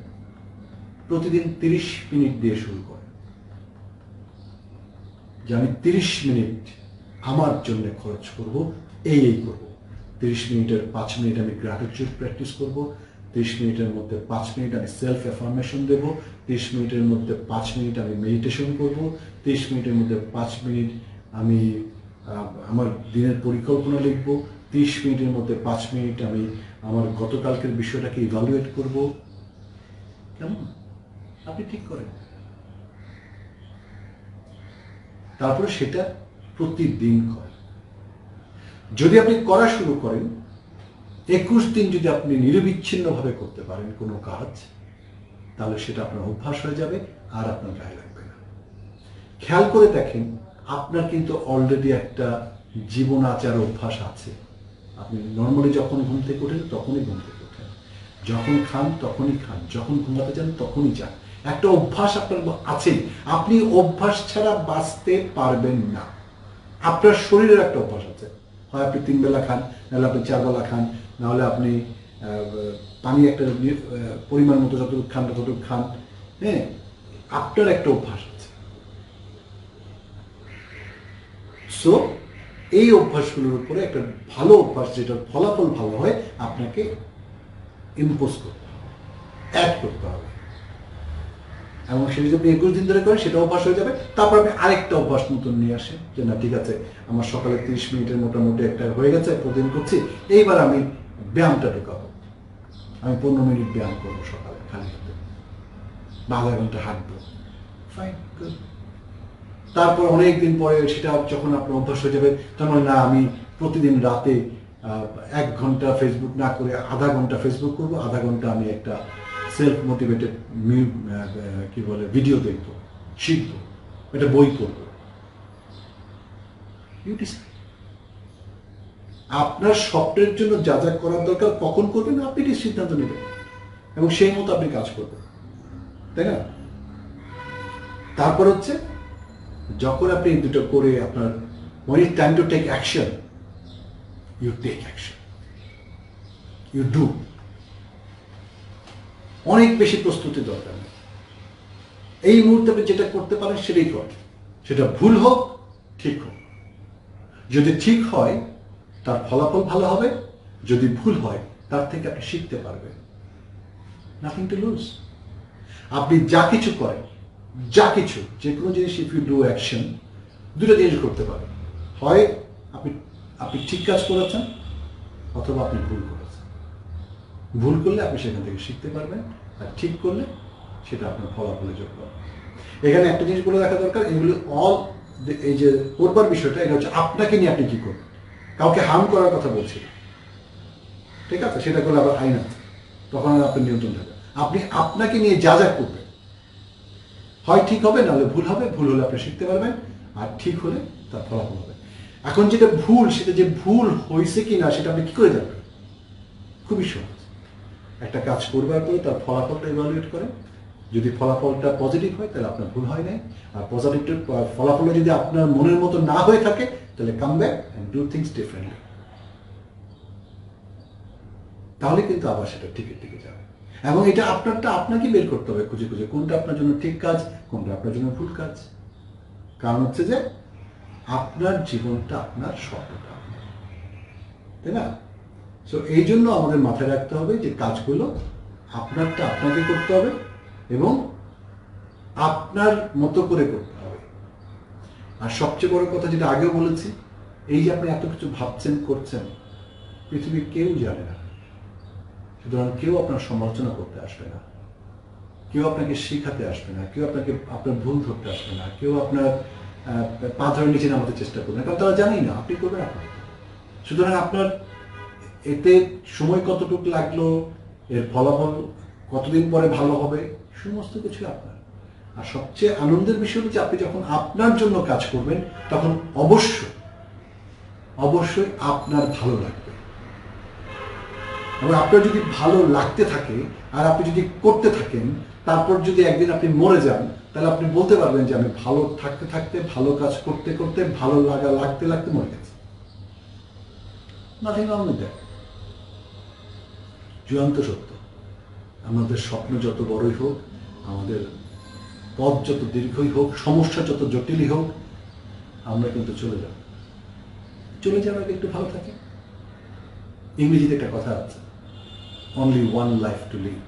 প্রতিদিন 30 মিনিট দিয়ে শুরু করেন যে আমি 30 মিনিট আমার জন্য খরচ করব, এই করব। 30 মিনিটের 5 মিনিট আমি গ্র্যাটিটিউড প্র্যাকটিস করব, 30 মিনিটের মধ্যে 5 মিনিট আমি সেলফ অ্যাফার্মেশন দেব, 30 মিনিটের মধ্যে 5 মিনিট আমি মেডিটেশন করব, 30 মিনিটের মধ্যে 5 মিনিট আমি আমার দিনের পরিকল্পনা লিখব, 30 মিনিটের মধ্যে 5 মিনিট আমি আমার গতকালকের বিষয়টাকে ইভালুয়েট করব। কেমন? আপনি ঠিক করেন, তারপরে সেটা প্রতিদিন করেন। যদি আপনি করা শুরু করেন, 21 দিন যদি আপনি নিরবিচ্ছিন্নভাবে করতে পারেন কোনো কাজ, তাহলে সেটা আপনার অভ্যাস হয়ে যাবে আর আপনার গায়ে লাগবে না। খেয়াল করে দেখেন, আপনার কিন্তু অলরেডি একটা জীবন আচার অভ্যাস আছে। আপনি নর্মালি যখন ঘুম থেকে ওঠেন তখনই ঘুম থেকে ওঠেন, যখন খান তখনই খান, যখন ঘুমাতে যান তখনই যান। একটা অভ্যাস আপনার আছে, আপনি অভ্যাস ছাড়া বাঁচতে পারবেন না। আপনার শরীরের একটা অভ্যাস আছে, হয় আপনি 3 বেলা খান, নাহলে আপনি 4 বেলা খান, নাহলে আপনি পানি একটা পরিমাণ মতো যতটুকু খান ততটুকু খান। হ্যাঁ, আপনার একটা অভ্যাস আছে। সো এই অভ্যাসগুলোর উপরে একটা ভালো অভ্যাস, যেটার ফলাফল ভালো হয়, আপনাকে ইম্পোজ করতে হবে, অ্যাড করতে হবে। এবং সেটা যদি আপনি 21 দিন ধরে করেন সেটা অভ্যাস হয়ে যাবে। তারপর আপনি আরেকটা অভ্যাস নতুন নিয়ে আসেন যে না ঠিক আছে, আমার সকালে 30 মিনিটের মোটামুটি একটা হয়ে গেছে, প্রতিদিন করছি, এইবার আমি ব্যায়ামটা ঢুকাবো, আমি 15 মিনিট ব্যায়াম করবো সকালে খালি হাতে, বা আধা ঘন্টা হাঁটবো। Fine, good. তারপর অনেকদিন পরে সেটা যখন আপনার অভ্যাস হয়ে যাবে, তখন না আমি প্রতিদিন রাতে 1 ঘন্টা ফেসবুক না করে আধা ঘন্টা ফেসবুক করবো, আধা ঘন্টা আমি একটা সেলফ মোটিভেটেড কি বলে ভিডিও দেখবো, শিখবো, একটা বই পড়বো। আপনার স্বপ্নের জন্য যা যা করার দরকার কখন করবেন আপনি কি সিদ্ধান্ত নেবেন এবং সেই মতো আপনি কাজ করবেন, তাই না? তারপর হচ্ছে যখন আপনি দুটো করে আপনার when it's time to take action, you take action, you do। অনেক বেশি প্রস্তুতি দরকার নেই, এই মুহূর্তে আপনি যেটা করতে পারেন সেটাই করেন, সেটা ভুল হোক ঠিক হোক। যদি ঠিক হয় তার ফলাফল ভালো হবে, যদি ভুল হয় তার থেকে আপনি শিখতে পারবেন। Nothing to lose. আপনি যা কিছু করেন, যা কিছু, যে কোনো জিনিস, ইফ ইউ ডু অ্যাকশন, দুটো জিনিস করতে পারেন, হয় আপনি ঠিক কাজ করেছেন অথবা আপনি ভুল করেছেন। ভুল করলে আপনি সেখান থেকে শিখতে পারবেন, আর ঠিক করলে সেটা আপনার ফলাফলে যোগ পাবে। এখানে একটা জিনিস বলে রাখা দরকার, এগুলি অল, এই যে করবার বিষয়টা, এটা হচ্ছে আপনাকে নিয়ে আপনি কি করবেন, কাউকে হার্ম করার কথা বলছি, ঠিক আছে? সেটা করলে আবার আইন আছে, তখন আপনার নিয়ন্ত্রণ থাকবে। আপনি আপনাকে নিয়ে যা যা করবেন, হয় ঠিক হবে নাহলে ভুল হবে, ভুল হলে আপনি শিখতে পারবেন, আর ঠিক হলে তার ফলাফল হবে। এখন যেটা ভুল, সেটা যে ভুল হয়েছে কি না সেটা আপনি কি করে জানবেন? খুবই সহজ, একটা কাজ করবার পরে তার ফলাফলটা ইভালুয়েট করেন। যদি ফলাফলটা পজিটিভ হয় তাহলে আপনার ভুল হয় নাই, আর পজিটিভ ফলাফলটা যদি আপনার মনের মতো না হয়ে থাকে তাহলে come back and do things differently. তাহলে কিন্তু আবার সেটা ঠিকের দিকে যাবে। এবং এটা আপনাকে বের করতে হবে খুঁজে খুঁজে, কোনটা আপনার জন্য ঠিক কাজ, কোনটা আপনার জন্য ভুল কাজ। কারণ হচ্ছে যে আপনার জীবনটা আপনার স্বপ্নটা। তাই না? সো এই জন্য আমাদের মাথায় রাখতে হবে যে কাজগুলো আপনারটা আপনাকে করতে হবে এবং আপনার মতো করে করতে হবে। আর সবচেয়ে বড় কথা যেটা আগেও বলেছি, এই যে আপনি এত কিছু ভাবছেন করছেন, পৃথিবীর কেউ জানে না, সুতরাং কেউ আপনার সমালোচনা করতে আসবে না, কেউ আপনাকে শেখাতে আসবে না, কেউ আপনাকে আপনার ভুল ধরতে আসবে না, কেউ আপনার পা ধরে নিচে নামাতে চেষ্টা করবে না, কারণ তারা জানেই না আপনি করবেন আপনি। সুতরাং আপনার এতে সময় কতটুকু লাগলো, এর ফলাফল কতদিন পরে ভালো হবে, সমস্ত কিছু আপনার। আর সবচেয়ে আনন্দের বিষয় হচ্ছে আপনি যখন আপনার জন্য কাজ করবেন তখন অবশ্যই আপনার ভালো লাগবে। এবং আপনার যদি ভালো লাগতে থাকে আর আপনি যদি করতে থাকেন, তারপর যদি একদিন আপনি মরে যান, তাহলে আপনি বলতে পারবেন যে আমি ভালো থাকতে থাকতে, ভালো কাজ করতে করতে, ভালো লাগতে লাগতে মরে গেছি। Nothing wrong with that. চূড়ান্ত সত্য, আমাদের স্বপ্ন যত বড়ই হোক, আমাদের পথ যত দীর্ঘই হোক, সমস্যা যত জটিলই হোক, আমরা কিন্তু চলে যাওয়ার আগে একটু ভালো থাকি। ইংরেজিতে একটা কথা আছে, only one life to live.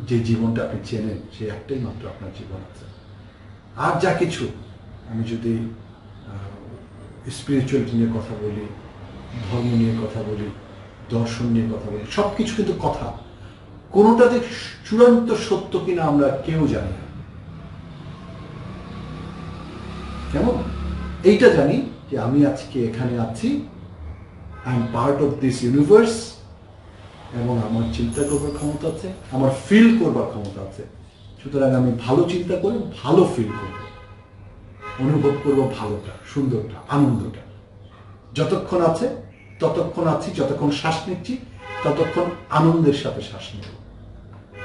যে জীবনটা আপনি চেনেন সে একটাই মাত্র আপনার জীবন আছে। আর যা কিছু, আমি যদি স্পিরিচুয়ালিটি নিয়ে কথা বলি, ধর্ম নিয়ে কথা বলি, দর্শন নিয়ে কথা বলি, সব কিছু কিন্তু কথা, কোনোটা যে চূড়ান্ত সত্য কিনা আমরা কেউ জানি না। কেমন? এইটা জানি যে আমি আজকে এখানে আছি, I am part of this universe, এবং আমার চিন্তা করবার ক্ষমতা আছে, আমার ফিল করবার ক্ষমতা আছে। সুতরাং আমি ভালো চিন্তা করি, ভালো ফিল করব, অনুভব করব ভালোটা, সুন্দরটা, আনন্দটা। যতক্ষণ আছে ততক্ষণ আছি, যতক্ষণ শ্বাস নিচ্ছি ততক্ষণ আনন্দের সাথে শ্বাস নেব।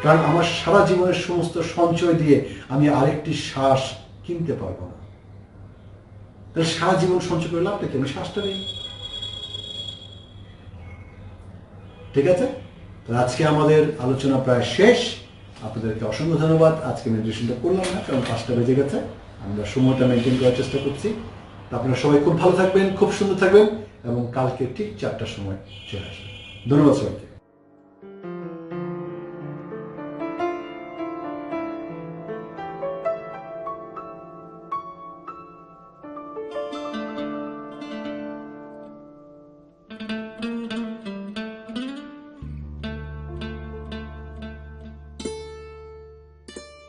কারণ আমার সারা জীবনের সমস্ত সঞ্চয় দিয়ে আমি আরেকটি শ্বাস কিনতে পারবো না। তাহলে সারা জীবন সঞ্চয় করে লাভটা কি? আমি শ্বাসটা নেই। ঠিক আছে? আজকে আমাদের আলোচনা প্রায় শেষ। আপনাদেরকে অসংখ্য ধন্যবাদ। আজকে মেডিটেশনটা করলাম না, কারণ 5টা বেজে গেছে। আমরা সময়টা মেনটেন করার চেষ্টা করছি। আপনারা সবাই খুব ভালো থাকবেন, খুব সুন্দর থাকবেন, এবং কালকে ঠিক 4টার সময় চলে আসবেন। ধন্যবাদ সবাইকে।